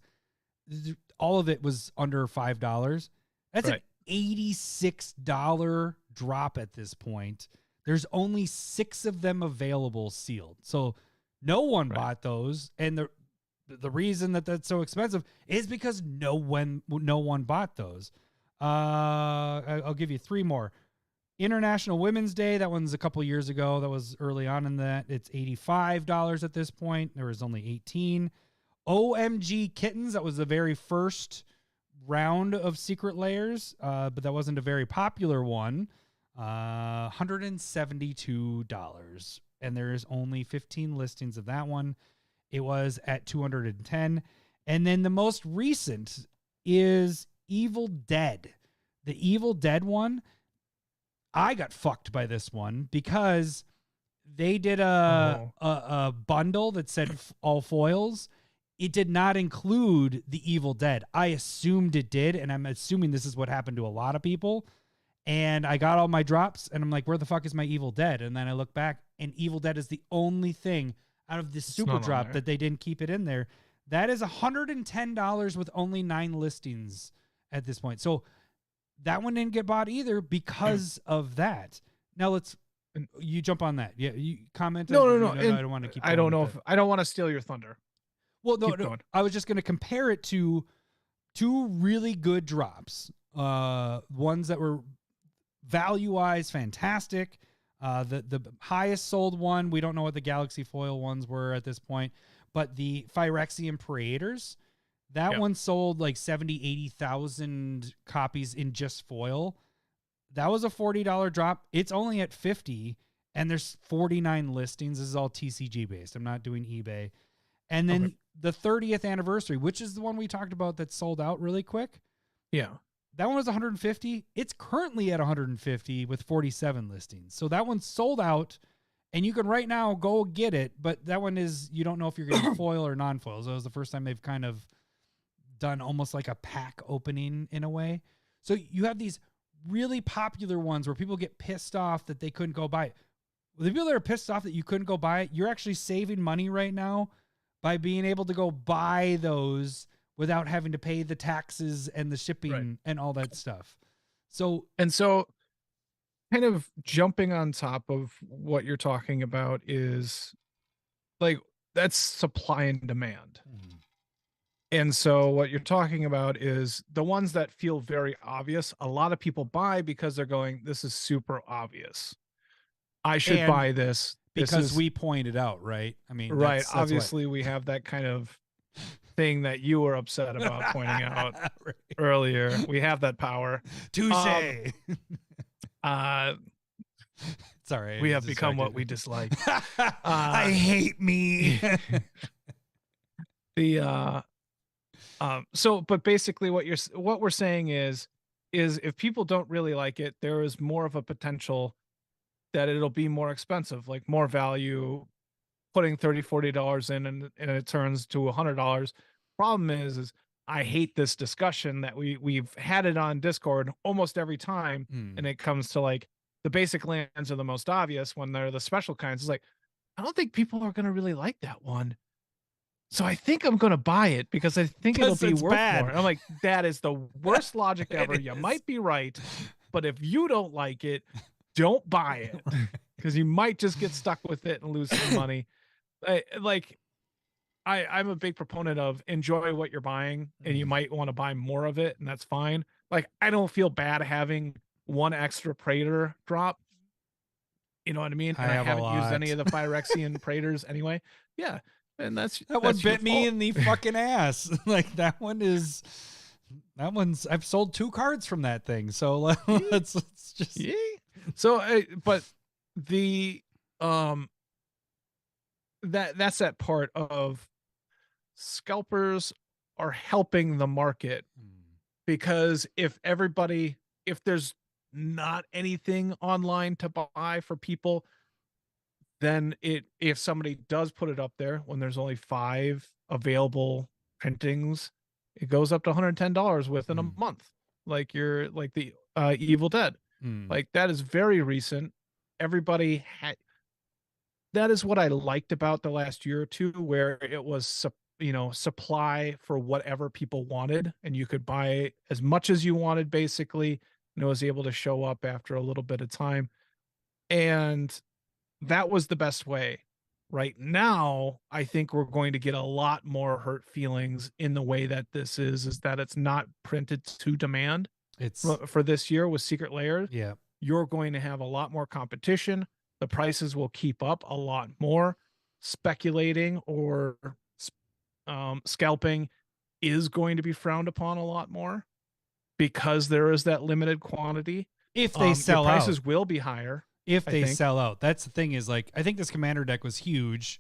all of it was under $5. That's an $86 drop at this point. There's only 6 of them available sealed. So no one bought those. And the reason that that's so expensive is because no one bought those. I'll give you 3 more. International Women's Day. That one's a couple years ago. That was early on in that. It's $85 at this point. There was only 18. OMG Kittens. That was the very first round of Secret Lairs, but that wasn't a very popular one. $172, and there's only 15 listings of that one. It was at 210. And then the most recent is Evil Dead. The Evil Dead one, I got fucked by this one because they did a bundle that said all foils. It did not include the Evil Dead. I assumed it did, and I'm assuming this is what happened to a lot of people. And I got all my drops, and I'm like, where the fuck is my Evil Dead? And then I look back, and Evil Dead is the only thing out of this super drop that they didn't keep it in there. That is $110 with only 9 listings at this point. So that one didn't get bought either because of that. Now you jump on that. Yeah, you comment. No. I don't want to keep. I don't know if I don't want to steal your thunder. Well, no, I was just going to compare it to 2 really good drops. Ones that were value-wise fantastic. The highest sold one, we don't know what the Galaxy foil ones were at this point, but the Phyrexian Praetors, that one sold like 70,000-80,000 copies in just foil. That was a $40 drop. It's only at 50, and there's 49 listings. This is all TCG based. I'm not doing eBay. And then the 30th anniversary, which is the one we talked about that sold out really quick. Yeah. That one was 150. It's currently at 150 with 47 listings. So that one's sold out, and you can right now go get it. But that one is, you don't know if you're getting foil or non-foil. So it was the first time they've kind of done almost like a pack opening in a way. So you have these really popular ones where people get pissed off that they couldn't go buy it. Well, the people that are pissed off that you couldn't go buy it, you're actually saving money right now by being able to go buy those without having to pay the taxes and the shipping and all that stuff. So kind of jumping on top of what you're talking about is like, that's supply and demand. And so what you're talking about is the ones that feel very obvious. A lot of people buy because they're going, this is super obvious. I should buy this. Because we pointed out, right? I mean, right. That's obviously, we have that kind of thing that you were upset about pointing out earlier. We have that power. Touche. Sorry. We have become what we dislike. I hate me. But basically what we're saying is if people don't really like it, there is more of a potential that it'll be more expensive, like more value, putting $30-$40 in and it turns to $100. Problem is I hate this discussion that we've had it on Discord almost every time, and it comes to like the basic lands are the most obvious when they're the special kinds. It's like, I don't think people are gonna really like that one. So I think I'm going to buy it because I think it'll be worth more. I'm like, that is the worst logic ever. You might be right, but if you don't like it, don't buy it because you might just get stuck with it and lose some money. I'm a big proponent of enjoy what you're buying, and you might want to buy more of it, and that's fine. Like, I don't feel bad having one extra Praetor drop. You know what I mean? And I haven't used any of the Phyrexian Praetors anyway. Yeah. And that one bit me in the fucking ass. Like that one's I've sold 2 cards from that thing. So let's just So but the that's that part of scalpers are helping the market, because if there's not anything online to buy for people, then if somebody does put it up there when there's only 5 available printings, it goes up to $110 within a month. Like the Evil Dead. Like that is very recent. Everybody had that is what I liked about the last year or two, where it was supply for whatever people wanted, and you could buy as much as you wanted basically, and it was able to show up after a little bit of time. And that was the best way. Right now, I think we're going to get a lot more hurt feelings in the way that this is that it's not printed to demand. It's for this year with Secret Lair. Yeah. You're going to have a lot more competition. The prices will keep up a lot more. Speculating or scalping is going to be frowned upon a lot more because there is that limited quantity. If they sell your prices out. will be higher. If I they think. sell out. That's the thing is like, I think this commander deck was huge.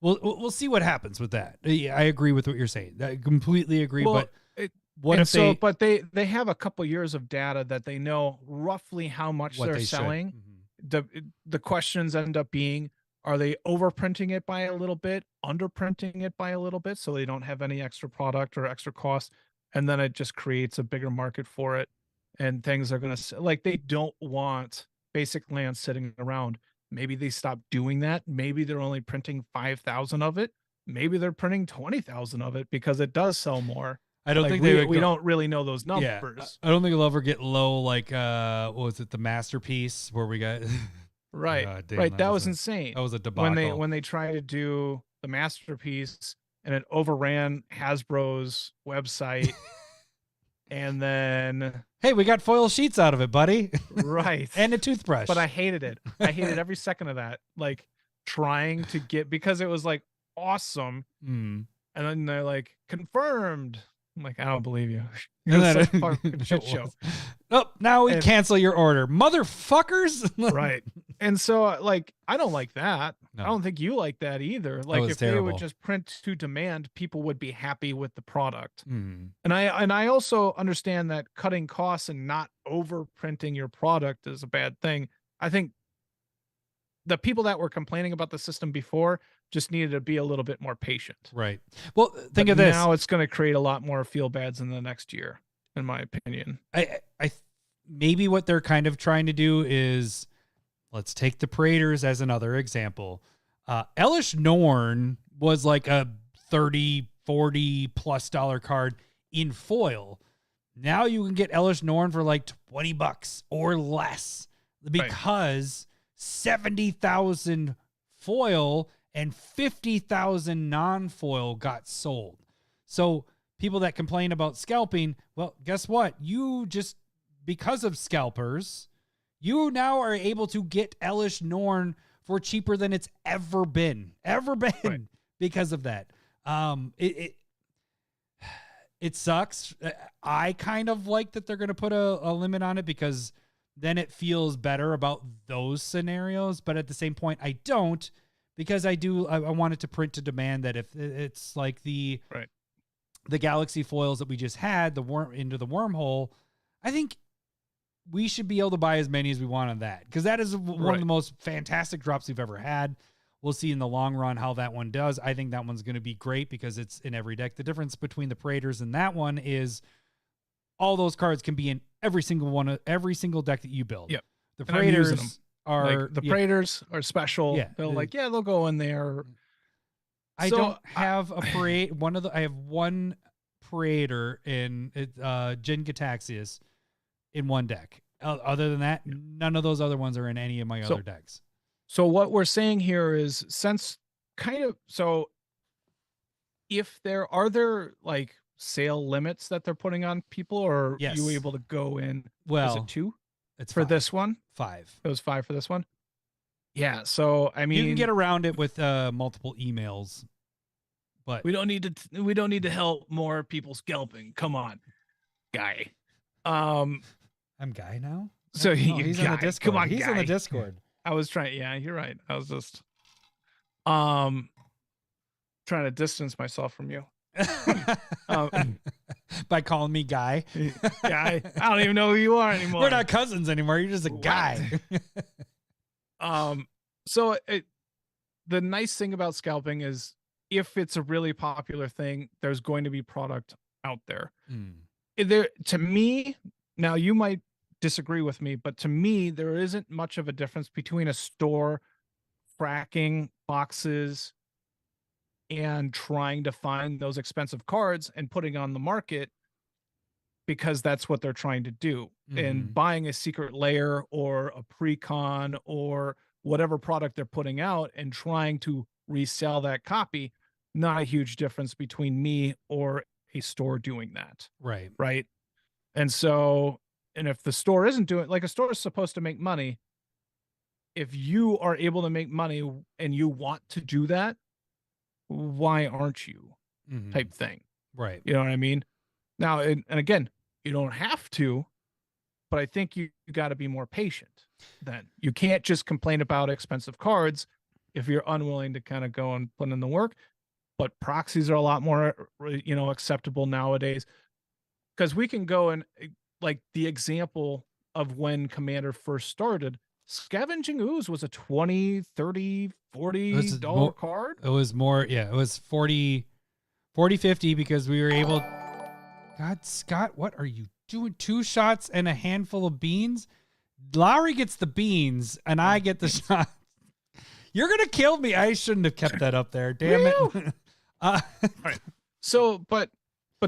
We'll see what happens with that. I agree with what you're saying. I completely agree. Well, But what if they, but they have a couple years of data that they know roughly how much what they're they should? selling. Mhm. The questions end up being, are they overprinting it by a little bit, underprinting it by a little bit so they don't have any extra product or extra cost, and then it just creates a bigger market for it, and things are going to, like, they don't want basic land sitting around. Maybe they stop doing that. Maybe they're only printing 5,000 of it. Maybe they're printing 20,000 of it because it does sell more. I don't Like, think they would we go, don't really know those yeah, numbers. I don't think it'll ever get low like what was it, the masterpiece where we got Right. Oh, damn, Right. That was a- insane. that was a debacle. When they try to do the masterpiece and it overran Hasbro's website, and then Hey, we got foil sheets out of it, buddy. right. And a toothbrush. But I hated it. I hated every second of that. Like, trying to get, because it was like awesome, Mm. and then they're like, confirmed. I'm like, I don't believe you. And It was then such a fucking shit it show. was. Oh, now we And- cancel your order, motherfuckers. Right. And so, like, I don't like that. No. I don't think you like that either. Like, was if they terrible. would just print to demand, people would be happy with the product. Mm. And I also understand that cutting costs and not overprinting your product is a bad thing. I think the people that were complaining about the system before just needed to be a little bit more patient. Right. Well, think But of this. now it's going to create a lot more feel bads in the next year, in my opinion. I maybe what they're kind of trying to do is, let's take the Praetors as another example. Elish Norn was like a $30-$40+ card in foil. Now you can get Elish Norn for like $20 or less because 70,000 foil and 50,000 non-foil got sold. So people that complain about scalping, well, guess what? You just, because of scalpers, you now are able to get Elish Norn for cheaper than it's ever been Right. because of that. It sucks. I kind of like that they're going to put a limit on it because then it feels better about those scenarios. But at the same point, I don't, because I want it to print to demand that if it's like the Galaxy foils that we just had, the worm into the wormhole, I think we should be able to buy as many as we want on that, because that is one of the most fantastic drops we've ever had. We'll see in the long run how that one does. I think that one's going to be great because it's in every deck. The difference between the Praetors and that one is all those cards can be in every single deck that you build. Yep. The And I'm using them. Praetors are Like, the Praetors are special. Yeah. They'll go in there. I So, don't have a parade. I have one Praetor in Jin Gataxias in one deck. Other than that, none of those other ones are in any of my other decks. So what we're saying here is, if there like sale limits that they're putting on people, or Yes. you able to go in? Well, is it 2? It's for 5. this one. 5. It was 5 for this one. Yeah. So I mean, You can get around it with multiple emails, but we don't need to help more people scalping. Come on, guy. I'm Guy now. So No, you he's on the guy. Discord. Come on, He's guy. on the Discord. I was trying. Yeah, you're right. I was just trying to distance myself from you. By calling me Guy. Guy, I don't even know who you are anymore. We're not cousins anymore. You're just a guy. So the nice thing about scalping is, if it's a really popular thing, there's going to be product out there. To me, now you might disagree with me, but to me, there isn't much of a difference between a store fracking boxes and trying to find those expensive cards and putting on the market, because that's what they're trying to do. And buying a Secret Lair or a Precon or whatever product they're putting out and trying to resell that copy, not a huge difference between me or a store doing that. Right. And so, and if the store isn't doing, like, a store is supposed to make money. If you are able to make money and you want to do that, why aren't you? Type thing. Right. You know what I mean? Now, and again, you don't have to, but I think you got to be more patient. Then you can't just complain about expensive cards if you're unwilling to kind of go and put in the work. But proxies are a lot more, acceptable nowadays, because we can go and like the example of when Commander first started, Scavenging Ooze was a $20, $30, $40 card. It was more, yeah, it was 40, 50 because we were able. God, Scott, what are you doing? 2 shots and a handful of beans? Lowry gets the beans and I get the shot. You're going to kill me. I shouldn't have kept that up there. Damn it. Right. So, but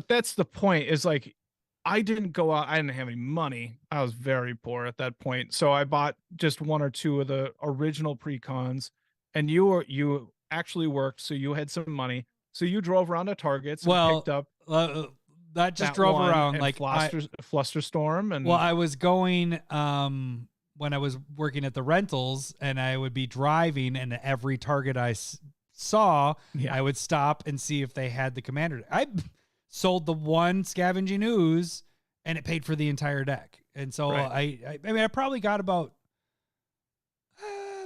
that's the point, is like, I didn't go out. I didn't have any money. I was very poor at that point. So I bought just 1 or 2 of the original pre-cons, and you actually worked. So you had some money. So you drove around to Targets and picked up that just drove around like Flusterstorm. And I was going, when I was working at the rentals, and I would be driving, and every Target I saw, I would stop and see if they had the Commander. I sold the 1 Scavenging Ooze, and it paid for the entire deck. And so I mean, I probably got about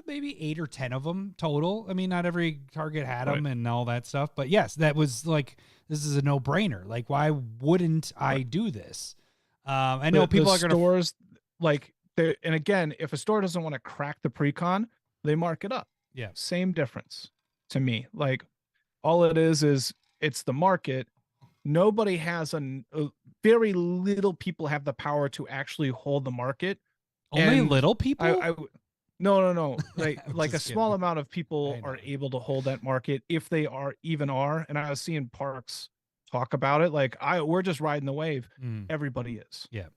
maybe 8 or 10 of them total. I mean, not every Target had them and all that stuff, but yes, that was like, this is a no-brainer. Like, why wouldn't I do this? I know people are going to stores like, and again, if a store doesn't want to crack the pre-con, they mark it up. Yeah. Same difference to me. Like, all it is it's the market. Nobody has very little people have the power to actually hold the market. Only And little people? No. Like a small kidding. amount of people are able to hold that market, if they even are. And I was seeing Parks talk about it. Like, we're just riding the wave. Everybody is. Yeah.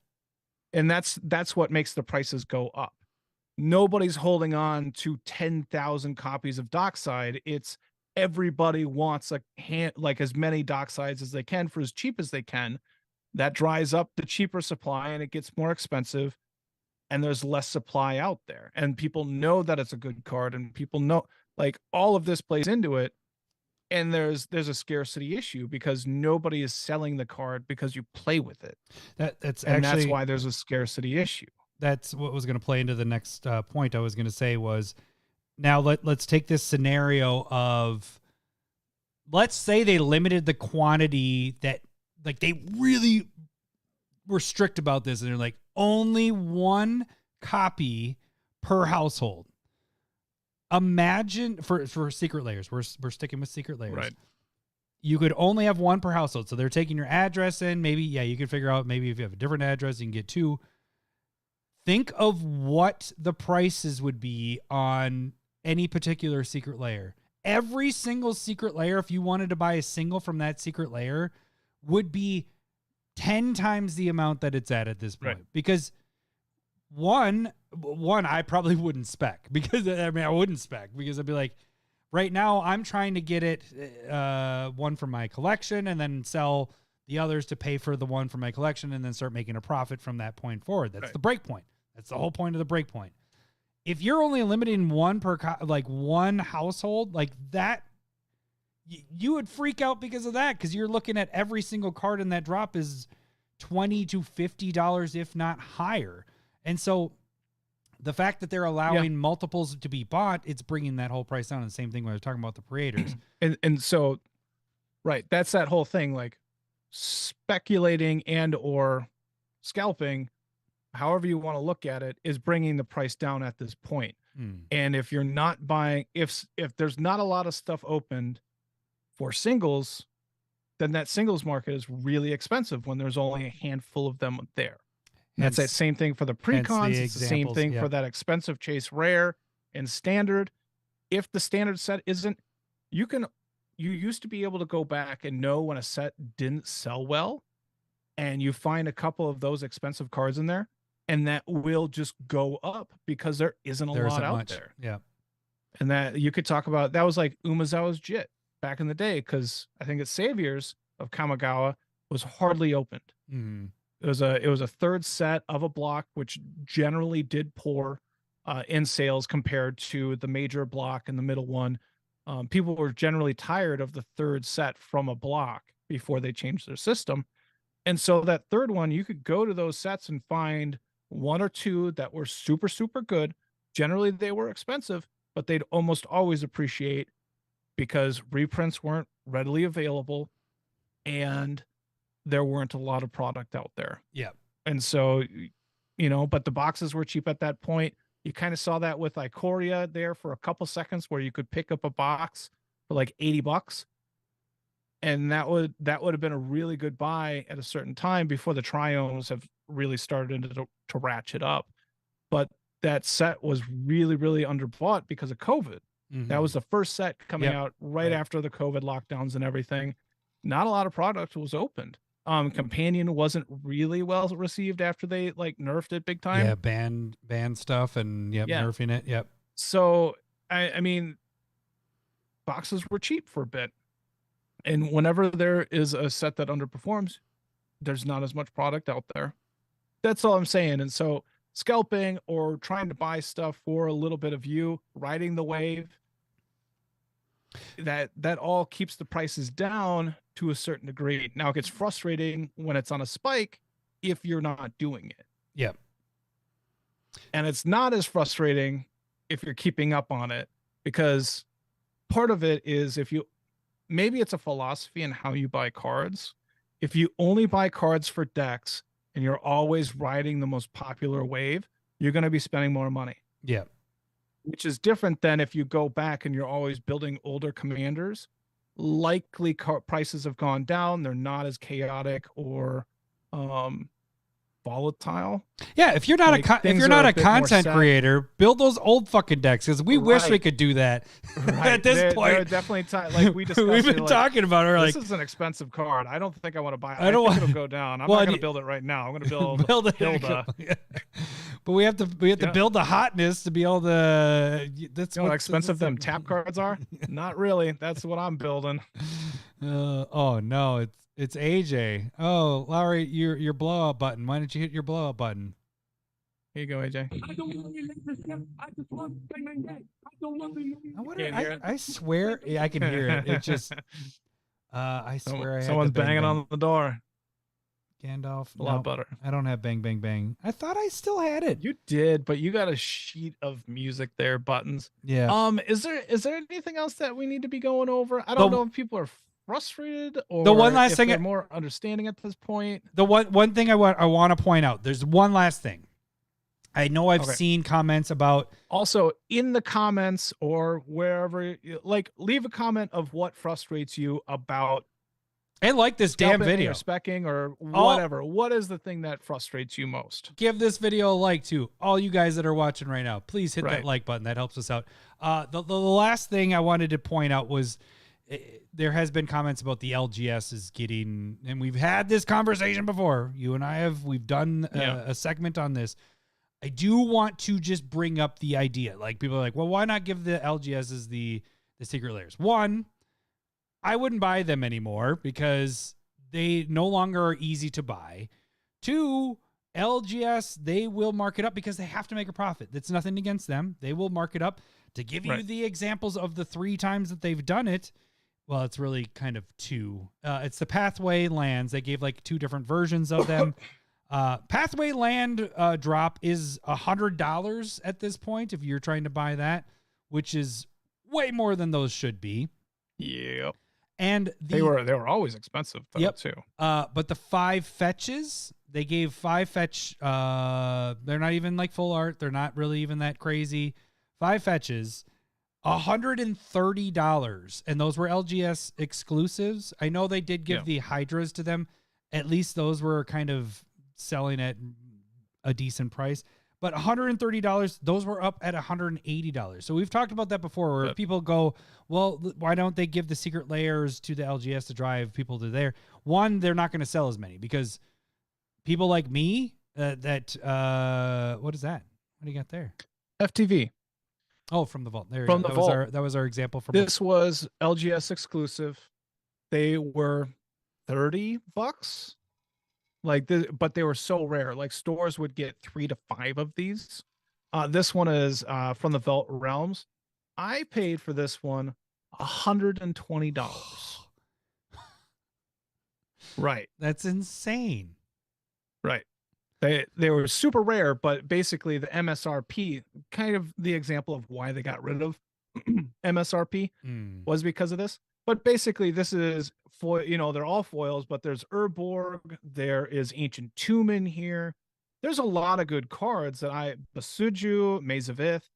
And that's what makes the prices go up. Nobody's holding on to 10,000 copies of Dockside. It's everybody wants like as many Docksides as they can for as cheap as they can. That dries up the cheaper supply, and it gets more expensive, and there's less supply out there. And people know that it's a good card, and people know, like, all of this plays into it. And there's a scarcity issue because nobody is selling the card because you play with it. That's why there's a scarcity issue. That's what was going to play into the next point I was going to say was, now let's take this scenario of, let's say they limited the quantity, that like they really were strict about this, and they're like, only 1 copy per household. Imagine for Secret Lairs, we're sticking with Secret Lairs. Right. You could only have 1 per household. So they're taking your address in. Maybe, you could figure out, maybe if you have a different address, you can get 2. Think of what the prices would be on any particular Secret Lair. Every single Secret Lair, if you wanted to buy a single from that Secret Lair, would be 10 times the amount that it's at this point. Right. Because one, I probably wouldn't spec, because I wouldn't spec, because I'd be like, right now I'm trying to get it 1 from my collection, and then sell the others to pay for the 1 from my collection, and then start making a profit from that point forward. That's the break point. That's the whole point of the break point. If you're only limiting 1 per 1 household, like that, you would freak out because of that, because you're looking at every single card in that drop is $20 to $50, if not higher. And so the fact that they're allowing multiples to be bought, it's bringing that whole price down. And the same thing when we're talking about the creators. and so, right, that's that whole thing, like speculating and or scalping, however you want to look at it, is bringing the price down at this point. And if you're not buying, if there's not a lot of stuff opened for singles, then that singles market is really expensive when there's only a handful of them there. That's that same thing for the pre-cons. It's the same thing for that expensive chase rare and standard. If the standard set isn't, you used to be able to go back and know when a set didn't sell well, and you find a couple of those expensive cards in there, and that will just go up because there isn't a lot out there. Yeah. And that you could talk about, that was like Umezawa's Jit back in the day, because I think it's Saviors of Kamigawa was hardly opened. It was a third set of a block, which generally did poor in sales compared to the major block and the middle one. People were generally tired of the third set from a block before they changed their system. And so that third one, you could go to those sets and find one or two that were super, super good. Generally, they were expensive, but they'd almost always appreciate because reprints weren't readily available and there weren't a lot of product out there. Yeah. And so, but the boxes were cheap at that point. You kind of saw that with Ikoria there for a couple seconds where you could pick up a box for like $80. And that would have been a really good buy at a certain time before the triomes have really started to ratchet up. But that set was really, really underbought because of COVID. That was the first set coming out right after the COVID lockdowns and everything. Not a lot of product was opened. Companion wasn't really well received after they like nerfed it big time. Yeah, banned stuff and nerfing it. Yep. So I mean, boxes were cheap for a bit. And whenever there is a set that underperforms, there's not as much product out there. That's all I'm saying. And so scalping or trying to buy stuff for a little bit of you, riding the wave, that all keeps the prices down to a certain degree. Now it gets frustrating when it's on a spike if you're not doing it. Yep. And it's not as frustrating if you're keeping up on it, because part of it is maybe it's a philosophy in how you buy cards. If you only buy cards for decks and you're always riding the most popular wave, you're going to be spending more money. Yeah. Which is different than if you go back and you're always building older commanders. Likely prices have gone down. They're not as chaotic or volatile. Yeah, if you're not a content creator, build those old fucking decks, because we wish we could do that. At this point, they're definitely like we discussed. We've been talking about it. This is an expensive card. I don't think I want to buy it. I don't think it'll go down. I'm not going to build it right now. I'm going to build Hilda. But we have to build the hotness to be able to. That's how expensive them tap cards are. Not really. That's what I'm building. Oh no, it's AJ. Oh, Lowry, your blow up button. Why don't you hit your blow up button? Here you go, AJ. I swear I can hear it. It just I swear someone's banging on the door. Gandalf. A lot better. I don't have bang bang bang. I thought I still had it. You did, but you got a sheet of music there, buttons. Yeah. Is there anything else that we need to be going over? I don't know if people are frustrated or the one last thing they're more understanding at this point. The one thing I want to point out. There's one last thing. I know I've seen comments about. Also, in the comments or wherever, like, leave a comment of what frustrates you about. I like this damn video. Or specking or whatever. What is the thing that frustrates you most? Give this video a like too. All you guys that are watching right now, please hit that like button. That helps us out. The last thing I wanted to point out was there has been comments about the LGS is getting, and we've had this conversation before. You and I we've done a segment on this. I do want to just bring up the idea. Like, people are like, well, why not give the LGSs the Secret Lairs? One, I wouldn't buy them anymore because they no longer are easy to buy. Two, LGS, they will mark it up because they have to make a profit. That's nothing against them. They will mark it up. To give you the examples of the 3 times that they've done it, well, it's really kind of 2. It's the Pathway lands. They gave like 2 different versions of them. Pathway land drop is $100 at this point if you're trying to buy that, which is way more than those should be. Yeah. And they were always expensive though, too. But the 5 fetches, they gave 5 fetch. They're not even like full art. They're not really even that crazy. 5 fetches, $130, and those were LGS exclusives. I know they did give the Hydras to them. At least those were kind of selling at a decent price. But $130, those were up at $180. So we've talked about that before, where people go, well, why don't they give the Secret Lairs to the LGS to drive people to there? One, they're not going to sell as many because people like me, what is that? What do you got there? FTV. Oh, from the vault. There from the vault. That was our example. From this was LGS exclusive. They were $30. But they were so rare. Like, stores would get 3 to 5 of these. This one is from the Vault Realms. I paid for this one $120. Right. That's insane. Right. They were super rare, but basically the MSRP, kind of the example of why they got rid of MSRP was because of this. But basically, this is foil. You know, they're all foils, but there's Urborg, there is Ancient Tomb in here. There's a lot of good cards that Basuju, Maze of Ith,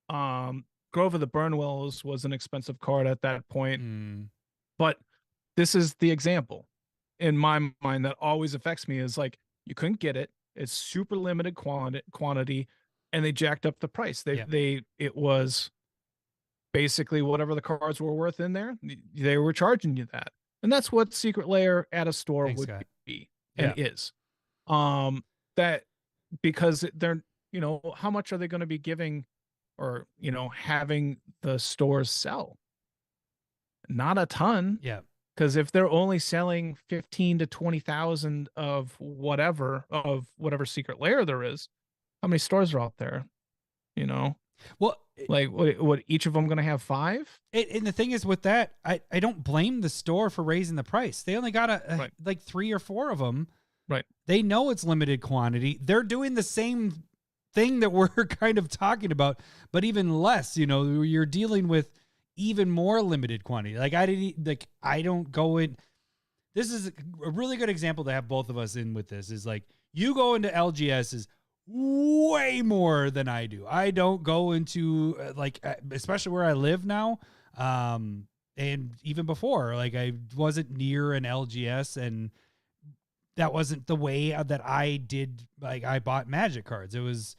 Grove of the Burnwells was an expensive card at that point. But this is the example in my mind that always affects me is like, you couldn't get it. It's super limited quantity, and they jacked up the price. It was basically whatever the cards were worth in there. They were charging you that, and that's what Secret Lair at a store would be and is. That because they're, you know, how much are they going to be giving, or, you know, having the stores sell? Not a ton. Yeah. Because if they're only selling 15 to 20,000 of whatever Secret Lair there is, how many stores are out there? You know, well, like what each of them going to have 5? And the thing is with that, I don't blame the store for raising the price. They only got like 3 or 4 of them. Right. They know it's limited quantity. They're doing the same thing that we're kind of talking about, but even less. You know, you're dealing with even more limited quantity. Like I don't go in. This is a really good example to have both of us in with this is like, you go into LGSs way more than I do. I don't go into especially where I live now. And even before, like I wasn't near an LGS, and that wasn't the way that I did. Like I bought Magic cards. It was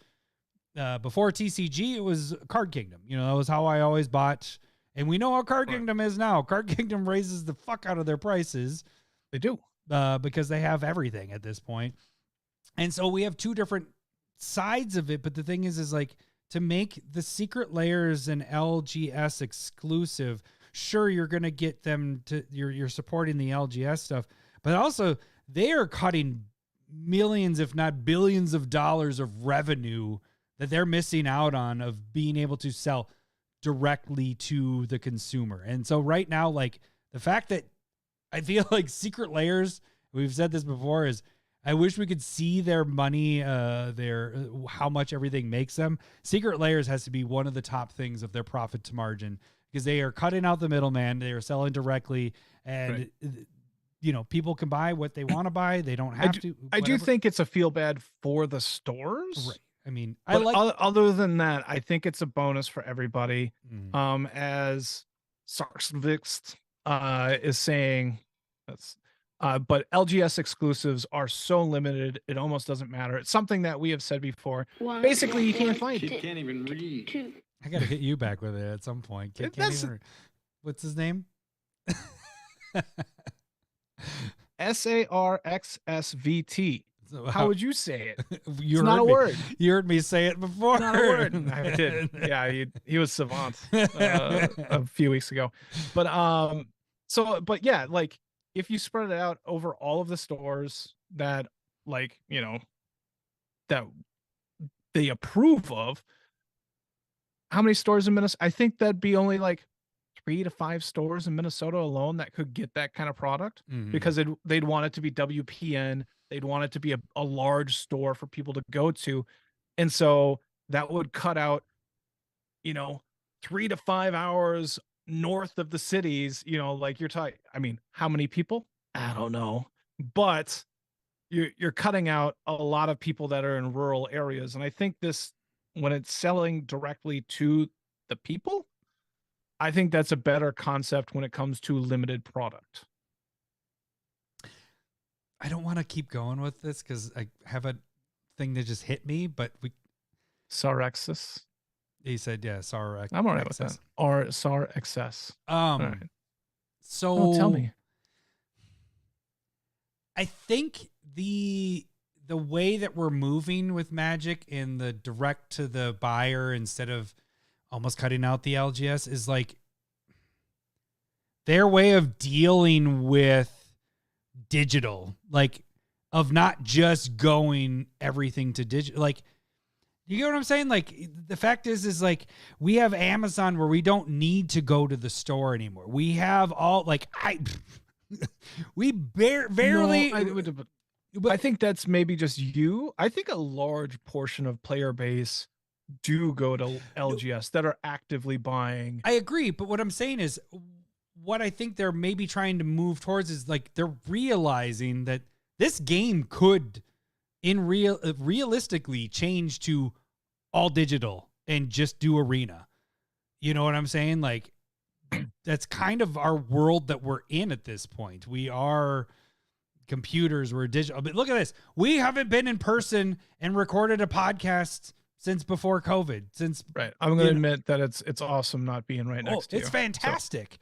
before TCG, it was Card Kingdom. You know, that was how I always bought. And we know how Card Kingdom is now. Card Kingdom raises the fuck out of their prices. They do. Because they have everything at this point. And so we have 2 different sides of it. But the thing is like, to make the Secret Lairs and LGS exclusive, sure, you're going to get them to, you're supporting the LGS stuff. But also, they are cutting millions, if not billions of dollars of revenue that they're missing out on of being able to sell directly to the consumer. And so right now, like the fact that I feel like Secret Lairs, we've said this before, is I wish we could see their money, how much everything makes them. Secret Lairs has to be one of the top things of their profit to margin, because they are cutting out the middleman. They are selling directly, and you know, people can buy what they want to buy. They don't have to. I do think it's a feel bad for the stores. Right. I mean, other than that, I think it's a bonus for everybody. As CommanderSmiths is saying, but LGS exclusives are so limited, it almost doesn't matter. It's something that we have said before. Basically, you can't find it. You can't even read. I got to hit you back with it at some point. Can't even, what's his name? SARXSVT. So how would you say it? It's not a word. You heard me say it before. Not a word. I did. Yeah, he was Savant a few weeks ago. But but yeah, like if you spread it out over all of the stores that, like, you know, that they approve of, how many stores in Minnesota? I think that'd be only like 3 to 5 stores in Minnesota alone that could get that kind of product, because they'd want it to be WPN. They'd want it to be a large store for people to go to. And so that would cut out, you know, 3 to 5 hours north of the cities, you know, like you're talking, I mean, how many people? I don't know. But you're cutting out a lot of people that are in rural areas. And I think this, when it's selling directly to the people, I think that's a better concept when it comes to limited product. I don't want to keep going with this because I have a thing that just hit me, but SARXS. He said, yeah, SARXS. I'm all right with that. Or SARXS. Right. So tell me. I think the way that we're moving with Magic in the direct to the buyer instead of almost cutting out the LGS is like their way of dealing with digital, like of not just going everything to digital. Like, you get what I'm saying? Like the fact is like we have Amazon where we don't need to go to the store anymore. We have all like we barely. But I think that's maybe just you. I think a large portion of player base do go to LGS that are actively buying. I agree, but what I'm saying is, what I think they're maybe trying to move towards is like they're realizing that this game could, realistically, change to all digital and just do arena. You know what I'm saying? Like, that's kind of our world that we're in at this point. We are computers, we're digital. But look at this. We haven't been in person and recorded a podcast since before COVID. Since Right. I'm going to admit that it's awesome not being right next to you. it's fantastic.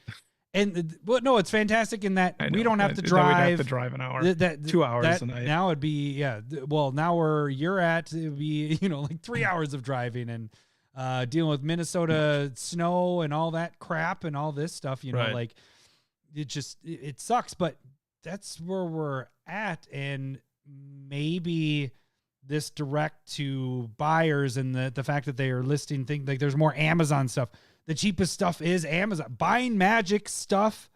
And no, it's fantastic in that I we know. don't have to We'd drive. have to drive an hour, 2 hours a night. Now it'd be well, now where you're at, it'd be like 3 hours of driving and dealing with Minnesota snow and all that crap and all this stuff. Right. Like it sucks, but that's where we're at, and maybe this direct to buyers and the fact that they are listing things like there's more Amazon stuff. The cheapest stuff is Amazon. Buying Magic stuff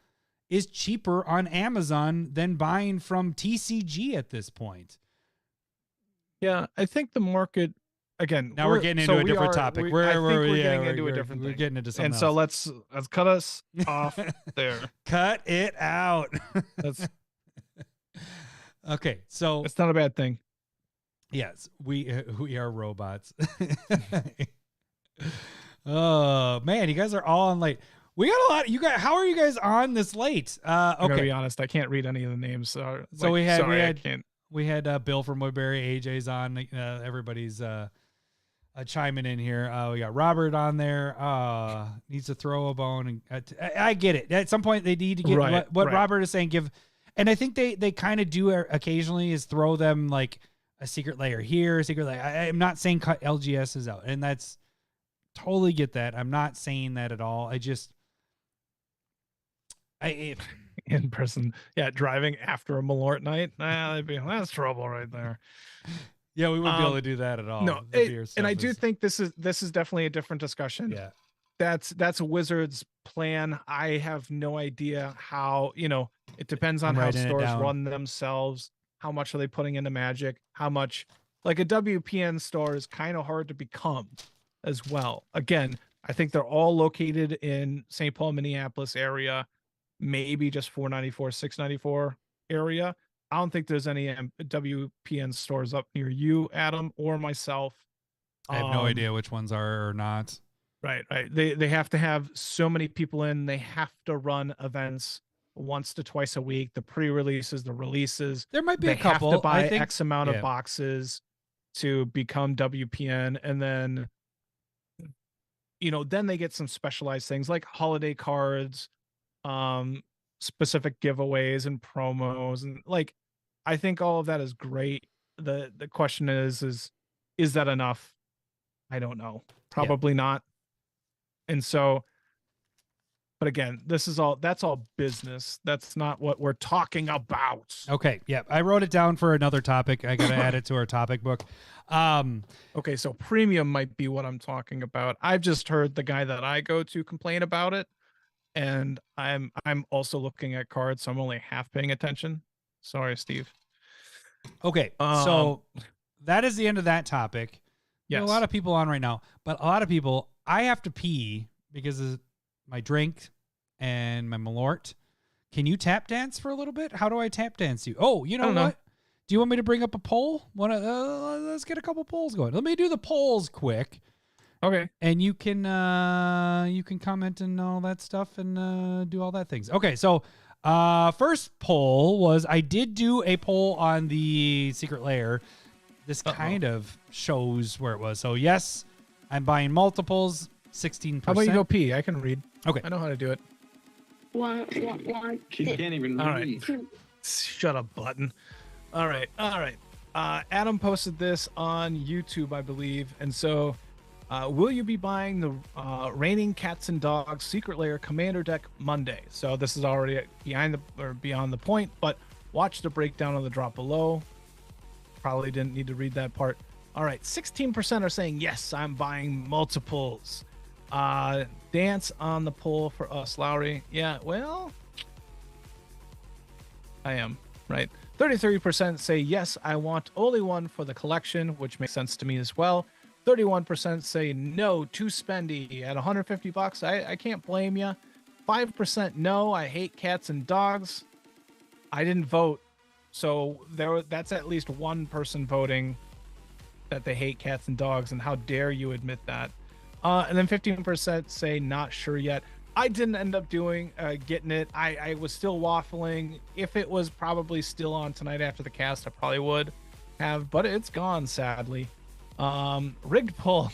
is cheaper on Amazon than buying from TCG at this point. Yeah, I think the market again. Now we're getting into a different topic. We're getting into a different thing. We're getting into something and else. so let's cut us off there. Cut it out. That's okay. So it's not a bad thing. yes, we are robots. Oh man, you guys are all on late. We got a lot. You guys, how are you guys on this late? I'm gonna Okay, be honest, I can't read any of the names. So we had can't. we had Bill from Woodbury, AJ's on. Everybody's chiming in here. We got Robert on there. Needs to throw a bone, and I get it. At some point, they need to get what Robert is saying. And I think they kind of do occasionally is throw them like a secret layer here, a secret layer. I'm not saying cut LGSs out, and that's totally get that. I'm not saying that at all. In person, driving after a Malort night, that's trouble right there. Yeah, we wouldn't be able to do that at all. No, and I do think this is definitely a different discussion. Yeah, that's a Wizards plan. I have no idea how. It depends on how stores run themselves. How much are they putting into Magic? How much, like a WPN store is kind of hard to become as well. Again, I think they're all located in St. Paul, Minneapolis area. Maybe just 494, 694 area. I don't think there's any WPN stores up near you, Adam, or myself. I have no idea which ones are or not. Right. They have to have so many people in. They have to run events once to twice a week. The pre-releases, the releases. There might be they a couple. have to buy I think, X amount of boxes to become WPN, and then then they get some specialized things like holiday cards, specific giveaways and promos, and like I think all of that is great. The question is that enough? I don't know. Probably not. And so, but again, that's all business. That's not what we're talking about. Okay. Yeah. I wrote it down for another topic. I got to add it to our topic book. Okay. So premium might be what I'm talking about. I've just heard the guy that I go to complain about it. And I'm also looking at cards, so I'm only half paying attention. Sorry, Steve. Okay, so that is the end of that topic. Yes. There are a lot of people on right now, but a lot of people, I have to pee because of my drink and my Malort. Can you tap dance for a little bit? How do I tap dance you? Oh, you know what? Do you want me to bring up a poll? Let's get a couple polls going. Let me do the polls quick. Okay. And you can comment and all that stuff and do all that things. Okay, so first poll was I did do a poll on the Secret Lair. This kind of shows where it was. So yes, I'm buying multiples, 16%. How about you go pee? I can read. Okay. I know how to do it. She can't even read. Shut up, button. All right. Adam posted this on YouTube, I believe. And so will you be buying the Raining Cats and Dogs Secret Lair Commander deck Monday? So this is already beyond the point, but watch the breakdown of the drop below. Probably didn't need to read that part. All right, 16% are saying yes, I'm buying multiples. Dance on the poll for us, Lowry. Yeah, well, I am right? 33% say, yes, I want only one for the collection, which makes sense to me as well. 31% say, no, too spendy. At 150 bucks, I can't blame you. 5% no, I hate cats and dogs. I didn't vote. So that's at least one person voting that they hate cats and dogs, and how dare you admit that. And then 15% say not sure yet. I didn't end up getting it. I was still waffling. If it was probably still on tonight after the cast, I probably would have, but it's gone, sadly. Rigged pull.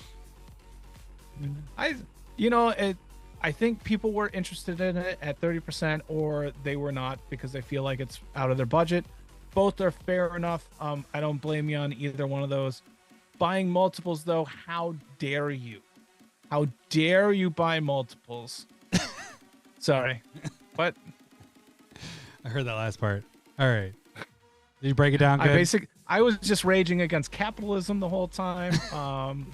I think people were interested in it at 30%, or they were not because they feel like it's out of their budget. Both are fair enough. I don't blame you on either one of those. Buying multiples, though, how dare you? How dare you buy multiples? Sorry, but I heard that last part. All right. Did you break it down good? I was just raging against capitalism the whole time.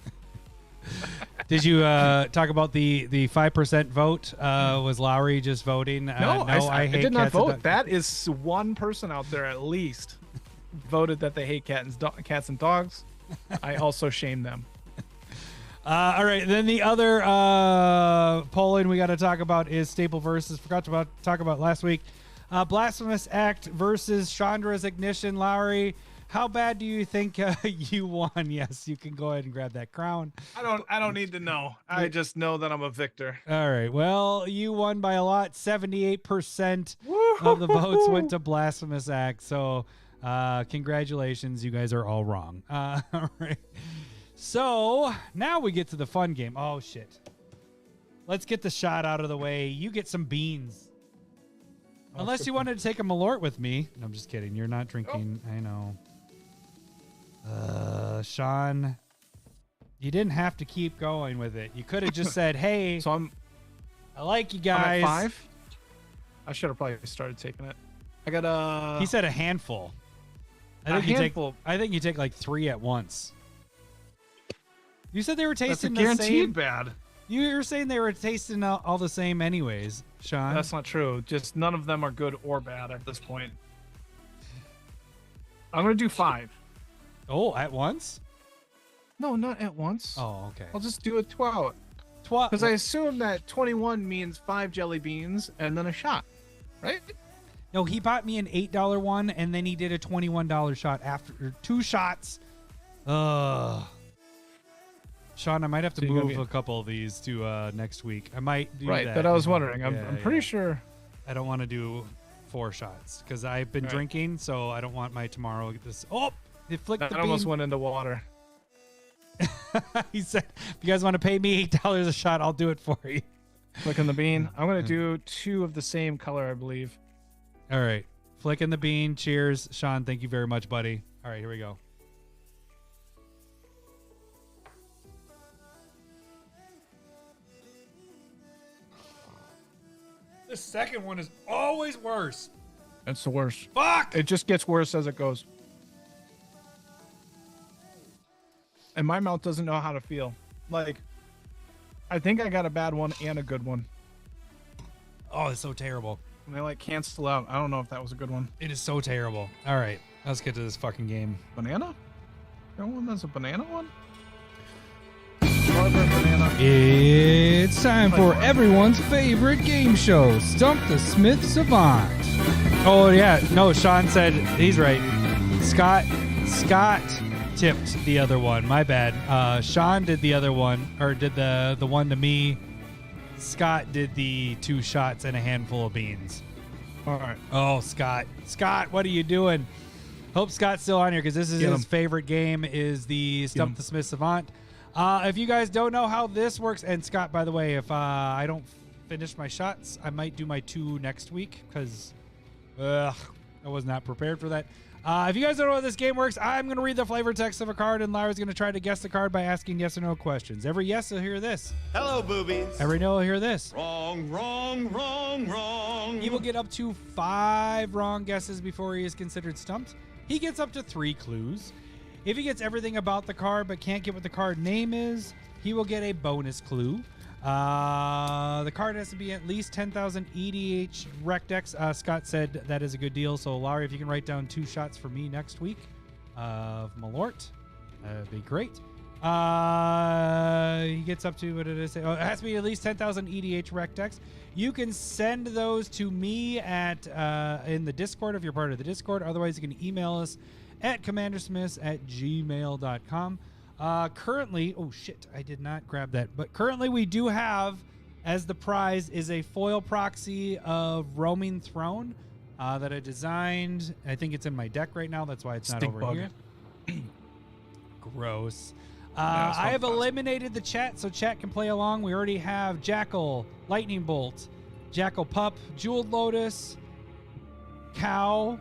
Did you talk about the 5% vote? Was Lowry just voting? No, I hate did not cats and vote. That is one person out there at least voted that they hate cats and dogs. I also shame them. All right. Then the other polling we got to talk about is Staple versus. Forgot to talk about last week. Blasphemous Act versus Chandra's Ignition. Lowry, how bad do you think you won? Yes, you can go ahead and grab that crown. I don't need to know. I just know that I'm a victor. All right. Well, you won by a lot. 78% of the votes went to Blasphemous Act. So congratulations. You guys are all wrong. All right. So now we get to the fun game. Oh, shit. Let's get the shot out of the way. You get some beans. Unless you wanted to take a Malort with me. No, I'm just kidding. You're not drinking. Oh. I know. Sean, you didn't have to keep going with it. You could have just said, hey, so I like you guys. I'm at 5. I should have probably started taking it. I got He said a handful. I think you take like 3 at once. You said they were tasting the same. Bad. You were saying they were tasting all the same anyways, Sean. That's not true. Just none of them are good or bad at this point. I'm going to do 5. Oh, at once? No, not at once. Oh, okay. I'll just do it 12. Because I assume that 21 means 5 jelly beans and then a shot, right? No, he bought me an $8 one, and then he did a $21 shot after 2 shots. Sean, I might have to move a couple of these to next week. I might do that. Right, but I was wondering. I'm pretty sure. I don't want to do 4 shots because I've been drinking, so I don't want my tomorrow. It flicked the bean. Almost went into water. He said, if you guys want to pay me $8 a shot, I'll do it for you. Flicking the bean. I'm going to do 2 of the same color, I believe. All right. Flicking the bean. Cheers. Sean, thank you very much, buddy. All right, here we go. The second one is always worse. It's the worst. Fuck! It just gets worse as it goes. And my mouth doesn't know how to feel. Like, I think I got a bad one and a good one. Oh, it's so terrible. And they like cancel out. I don't know if that was a good one. It is so terrible. All right, let's get to this fucking game. Banana? No one that's a banana one? It's time for everyone's favorite game show, Stump the Smith Savant. Oh, yeah. No, Sean said he's right. Scott tipped the other one. My bad. Sean did the other one, or did the one to me. Scott did the 2 shots and a handful of beans. All right. Oh, Scott. Scott, what are you doing? Hope Scott's still on here because this is his favorite game is the Stump the Smith Savant. If you guys don't know how this works, and Scott, by the way, if I don't finish my shots, I might do my 2 next week because I was not prepared for that. If you guys don't know how this game works, I'm going to read the flavor text of a card, and Lyra's going to try to guess the card by asking yes or no questions. Every yes will hear this. Hello, boobies. Every no will hear this. Wrong, wrong, wrong, wrong. He will get up to 5 wrong guesses before he is considered stumped. He gets up to 3 clues. If he gets everything about the card but can't get what the card name is, he will get a bonus clue. The card has to be at least 10,000 EDH rec decks. Scott said that is a good deal. So, Laurie, if you can write down 2 shots for me next week of Malort, that'd be great. He gets up to, what did I say? Oh, it has to be at least 10,000 EDH rec decks. You can send those to me at in the Discord if you're part of the Discord. Otherwise, you can email us at CommanderSmiths@gmail.com. Currently, oh shit, I did not grab that. But currently we do have, as the prize, is a foil proxy of Roaming Throne that I designed. I think it's in my deck right now. That's why it's not Stink over bug. here. Gross. Yeah, it's I not have fun. eliminated the chat so chat can play along. We already have Jackal, Lightning Bolt, Jackal Pup, Jeweled Lotus, Cow.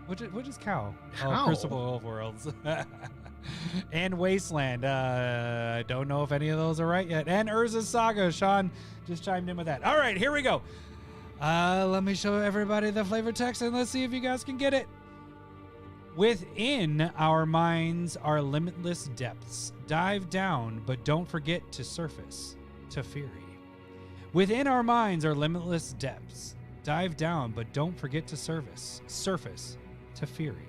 Which is Cow? Oh, Cow? Crucible of Worlds. And Wasteland. I don't know if any of those are right yet. And Urza's Saga. Sean just chimed in with that. All right, here we go. Let me show everybody the flavor text and let's see if you guys can get it. Within our minds are limitless depths. Dive down, but don't forget to surface to Fury. Within our minds are limitless depths. Dive down, but don't forget to surface to Fury.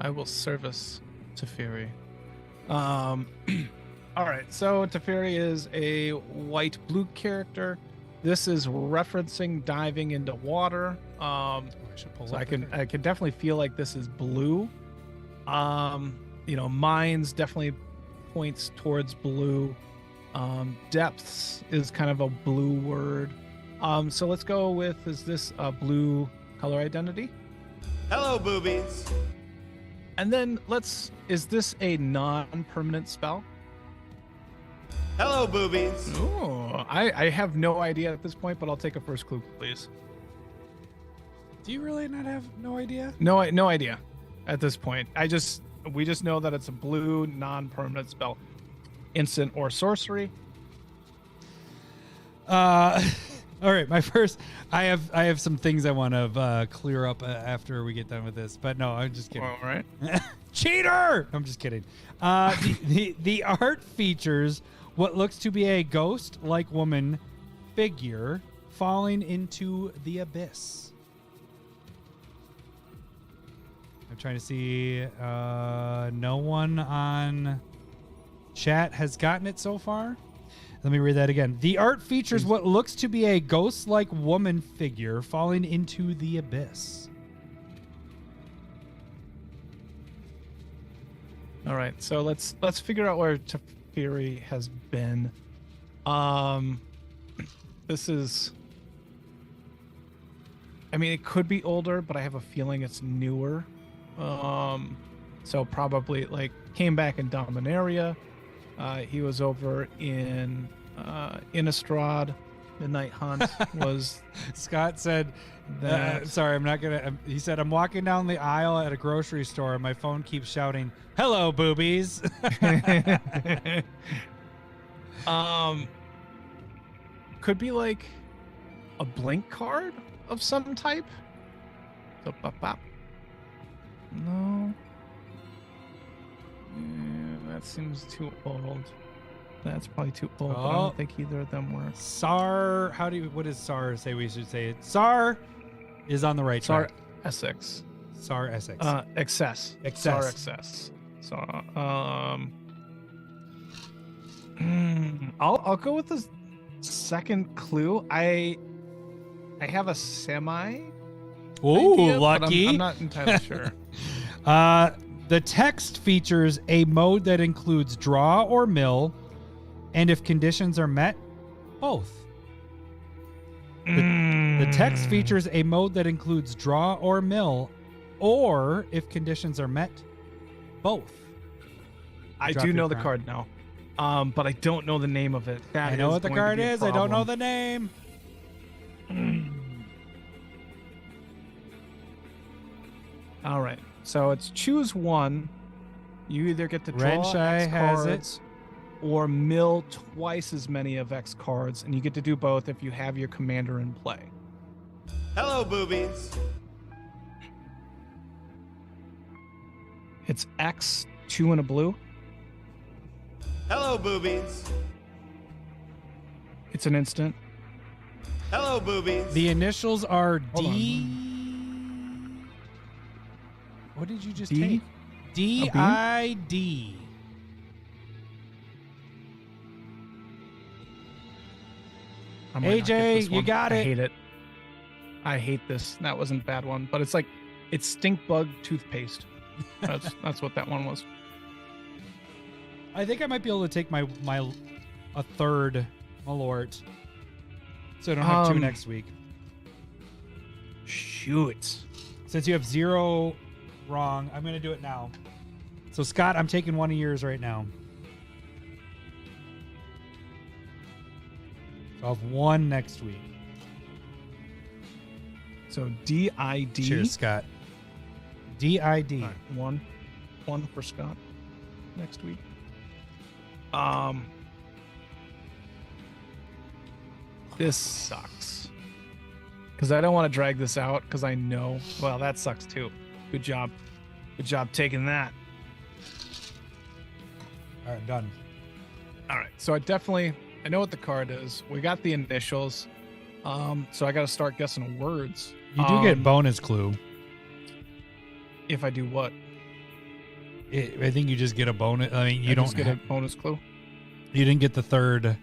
I will service Teferi. All right, so Teferi is a white-blue character. This is referencing diving into water. I should pull So up I the can card. I can definitely feel like this is blue. Mines definitely points towards blue. Depths is kind of a blue word. So let's go with, is this a blue color identity? Hello, boobies. And then is this a non-permanent spell? Hello, boobies. Oh, I have no idea at this point, but I'll take a first clue, please. Do you really not have no idea? No idea at this point. We just know that it's a blue non-permanent spell, instant or sorcery. All right, my first. I have some things I want to clear up after we get done with this, but no, I'm just kidding. All right. Cheater! I'm just kidding. The art features what looks to be a ghost-like woman figure falling into the abyss. I'm trying to see. No one on chat has gotten it so far. Let me read that again. The art features what looks to be a ghost-like woman figure falling into the abyss. All right, so let's figure out where Teferi has been. This is. I mean, it could be older, but I have a feeling it's newer. So probably like came back in Dominaria. He was over in Innistrad. Midnight Hunt was Scott said, that. sorry, I'm not going to. He said, I'm walking down the aisle at a grocery store and my phone keeps shouting, hello, boobies. Could be like a blink card of some type. So, no. Yeah, that seems too old. That's probably too old. But I Oh. don't think either of them were. SAR, what does SAR say we should say it? SAR is on the right SAR track. Essex. SAR Essex. Excess. Excess. SAR excess. So, I'll go with the second clue. I have a semi. Ooh, idea, but lucky. I'm not entirely sure. The text features a mode that includes draw or mill, and if conditions are met, both. The text features a mode that includes draw or mill, or if conditions are met, both. I Drop do your know the crown. card now, but I don't know the name of it. That I know is what the going to card be a is. I don't know problem. the name. All right, so it's choose one. You either get to draw Renshai X has it. cards or mill twice as many of X cards, and you get to do both if you have your commander in play. Hello, boobies. It's X, 2 and a blue. Hello, boobies. It's an instant. Hello, boobies. The initials are Hold on. D. What did you just D? take? D-I-D. I might not get AJ, this you one. got I it. hate it. I hate this. That wasn't a bad one, but it's like it's stink bug toothpaste. That's what that one was. I think I might be able to take a third Malort. So I don't have two next week. Shoot. Since you have 0 wrong, I'm going to do it now. So, Scott, I'm taking one of yours right now. So I'll have one next week. So D-I-D. Cheers, Scott. D-I-D. All right, one for Scott next week. This sucks. Because I don't want to drag this out because I know. Well, that sucks too. Good job. Good job taking that. All right, done. All right. So I know what the card is. We got the initials. So I got to start guessing words. You do get bonus clue. If I do what? I think you just get a bonus. I mean, you I don't just get a bonus clue. You didn't get the third.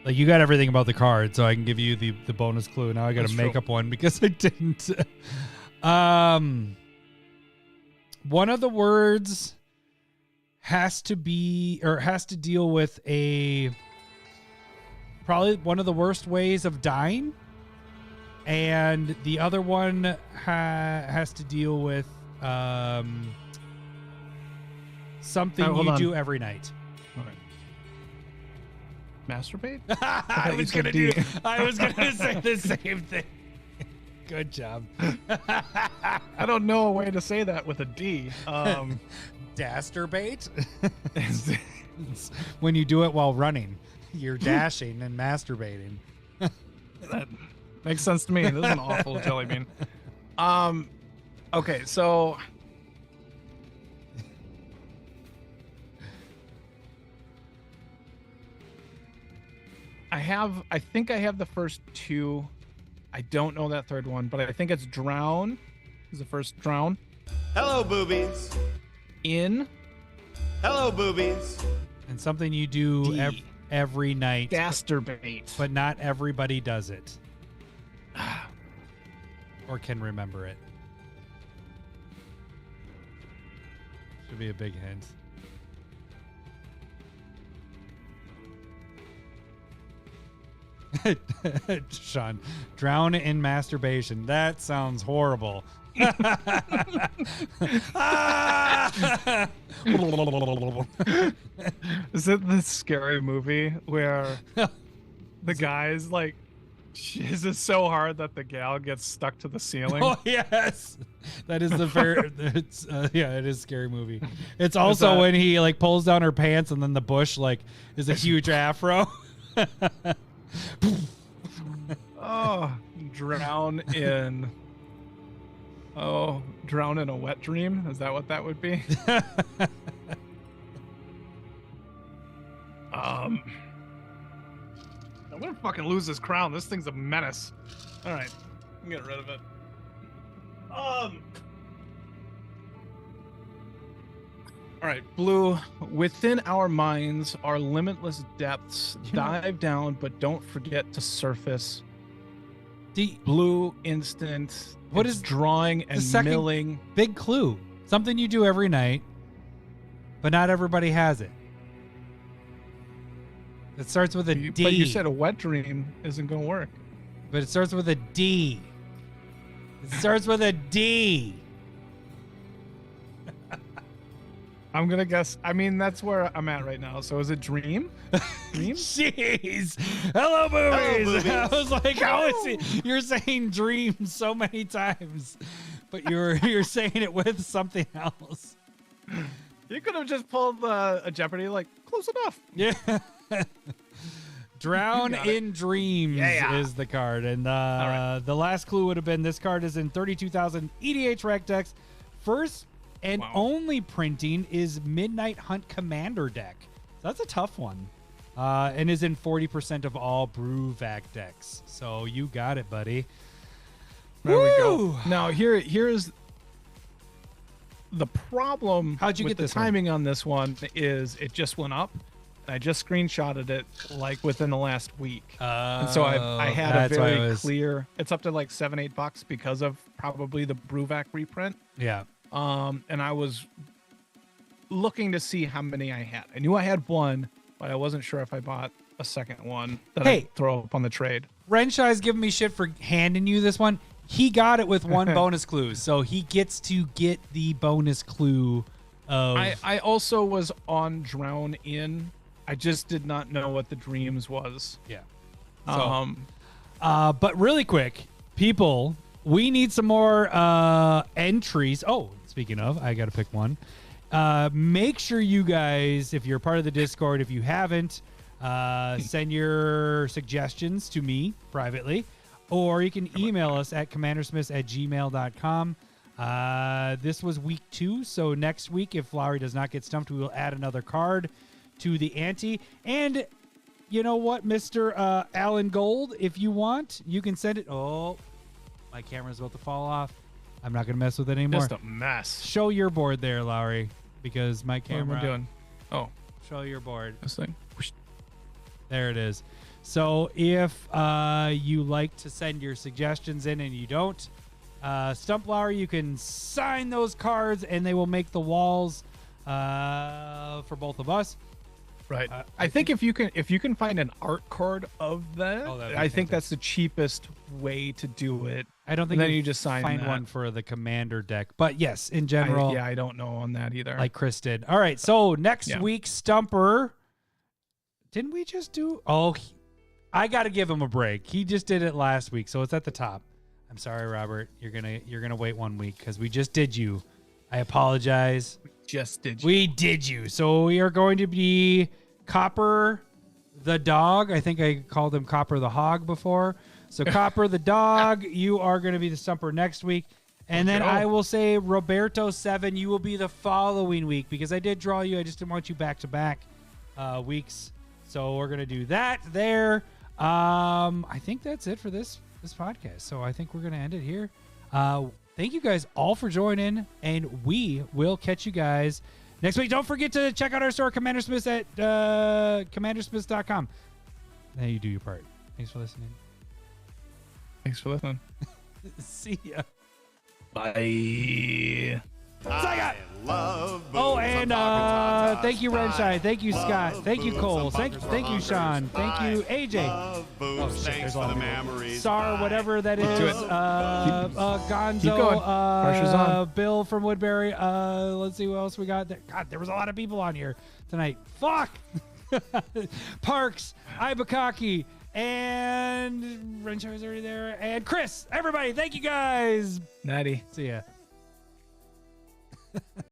Like, you got everything about the card, so I can give you the bonus clue. Now I got to make up one because I didn't. One of the words has to deal with probably one of the worst ways of dying, and the other one has to deal with something hold you on. do every night. All right. Masturbate? I was gonna D. say the same thing. Good job. I don't know a way to say that with a D. Dasturbate? It's when you do it while running, you're dashing and masturbating. That makes sense to me. This is an awful jelly bean. Okay, so I think I have the first two. I don't know that third one, but I think it's drown is the first drown. Hello, boobies. In Hello, boobies. And something you do D. every night, Dasturbate. but not everybody does it or can remember it. Should be a big hint. Sean, drown in masturbation. That sounds horrible. Is it the scary movie where the guy's like jizzes so hard that the gal gets stuck to the ceiling? Oh yes, that is the fair. It's yeah, it is a scary movie. It's also when he like pulls down her pants and then the bush like is a huge afro. Oh, drown in a wet dream. Is that what that would be? I'm gonna fucking lose this crown. This thing's a menace. All right, I'm getting rid of it. All right, Blue. Within our minds are limitless depths. Dive down, but don't forget to surface. Blue instant. What It's is drawing and second milling? big clue? Something you do every night, but not everybody has it. It starts with a D. But you said a wet dream isn't gonna work. But it starts with a D. It starts with a D. I'm gonna guess. I mean, that's where I'm at right now. So is it dream? Dream? Jeez. Hello, movies. Hello, I movies. was like, how is it? You're saying dream so many times, but you're saying it with something else. You could have just pulled a Jeopardy, like close enough. Yeah. Drown got it. in Dreams Yeah. is the card. And right. the last clue would have been this card is in 32,000 EDH rec decks. First and Wow. only printing is Midnight Hunt Commander deck. So that's a tough one. and is in 40% of all Brewvac decks. So you got it, buddy. There we go. Woo! Now here's the problem. How'd you with get the this one? timing on this one is it just went up. I just screenshotted it like within the last week. And so I had a that's why it very was- clear. It's up to like $7-8 because of probably the Brewvac reprint. Yeah. And I was looking to see how many I had. I knew I had one, but I wasn't sure if I bought a second one that Hey. I'd throw up on the trade. Renshai's giving me shit for handing you this one. He got it with one bonus clue, so he gets to get the bonus clue of. I also was on Drown In. I just did not know what the Dreams was. Yeah. So, Um, but really quick, people, we need some more entries. Oh, speaking of, I got to pick one. Make sure you guys, if you're part of the Discord, if you haven't, send your suggestions to me privately, or you can email us at commandersmiths@gmail.com. This was week 2, so next week, if Lowry does not get stumped, we will add another card to the ante. And you know what, Mr. Alan Gold, if you want, you can send it. Oh, my camera's about to fall off. I'm not going to mess with it anymore. just a mess. Show your board there, Lowry, because my What am camera. I doing? Oh, Show your board. this thing. Whoosh. There it is. So if you like to send your suggestions in and you don't, Stump Lowry, you can sign those cards and they will make the walls for both of us. Right. I I think if you can find an art card of that, Oh, that'd be I think that's the cheapest way to do it. I don't think Then you you just sign find that. one for the commander deck, but yes, in general, I don't know on that either. like Chris did. All right, so next Yeah. week's Stumper, didn't we just do? Oh, I got to give him a break. He just did it last week, so it's at the top. I'm sorry, Robert. You're gonna wait 1 week because we just did you. I apologize. just did. We did you. So we are going to be Copper the dog. I think I called him Copper the hog before. So Copper the dog, you are going to be the Stumper next week. And then I will say Roberto 7, you will be the following week because I did draw you. I just didn't want you back-to-back weeks. So we're going to do that there. I think that's it for this podcast. So I think we're going to end it here. Thank you guys all for joining, and we will catch you guys next week. Don't forget to check out our store, CommanderSmiths, at CommanderSmiths.com. Now you do your part. Thanks for listening. Thanks for listening. See ya. Bye. I love Oh, booze. and I'm talking thank you, tatas. Renshai. Thank you, Scott. Love Thank you, booze. Cole. I'm Thank talking you, Sean. Thank you, I AJ. love booze. Oh, shit, Thanks there's a for lot the of people. memories. Sar, Bye. whatever that is. Do it. Gonzo. keep going. Pressure's on. Bill from Woodbury. Let's see what else we got there. God, there was a lot of people on here tonight. Fuck. Parks, Ibukaki, and Renshai was already there. And Chris. Everybody, thank you guys. Natty. See ya.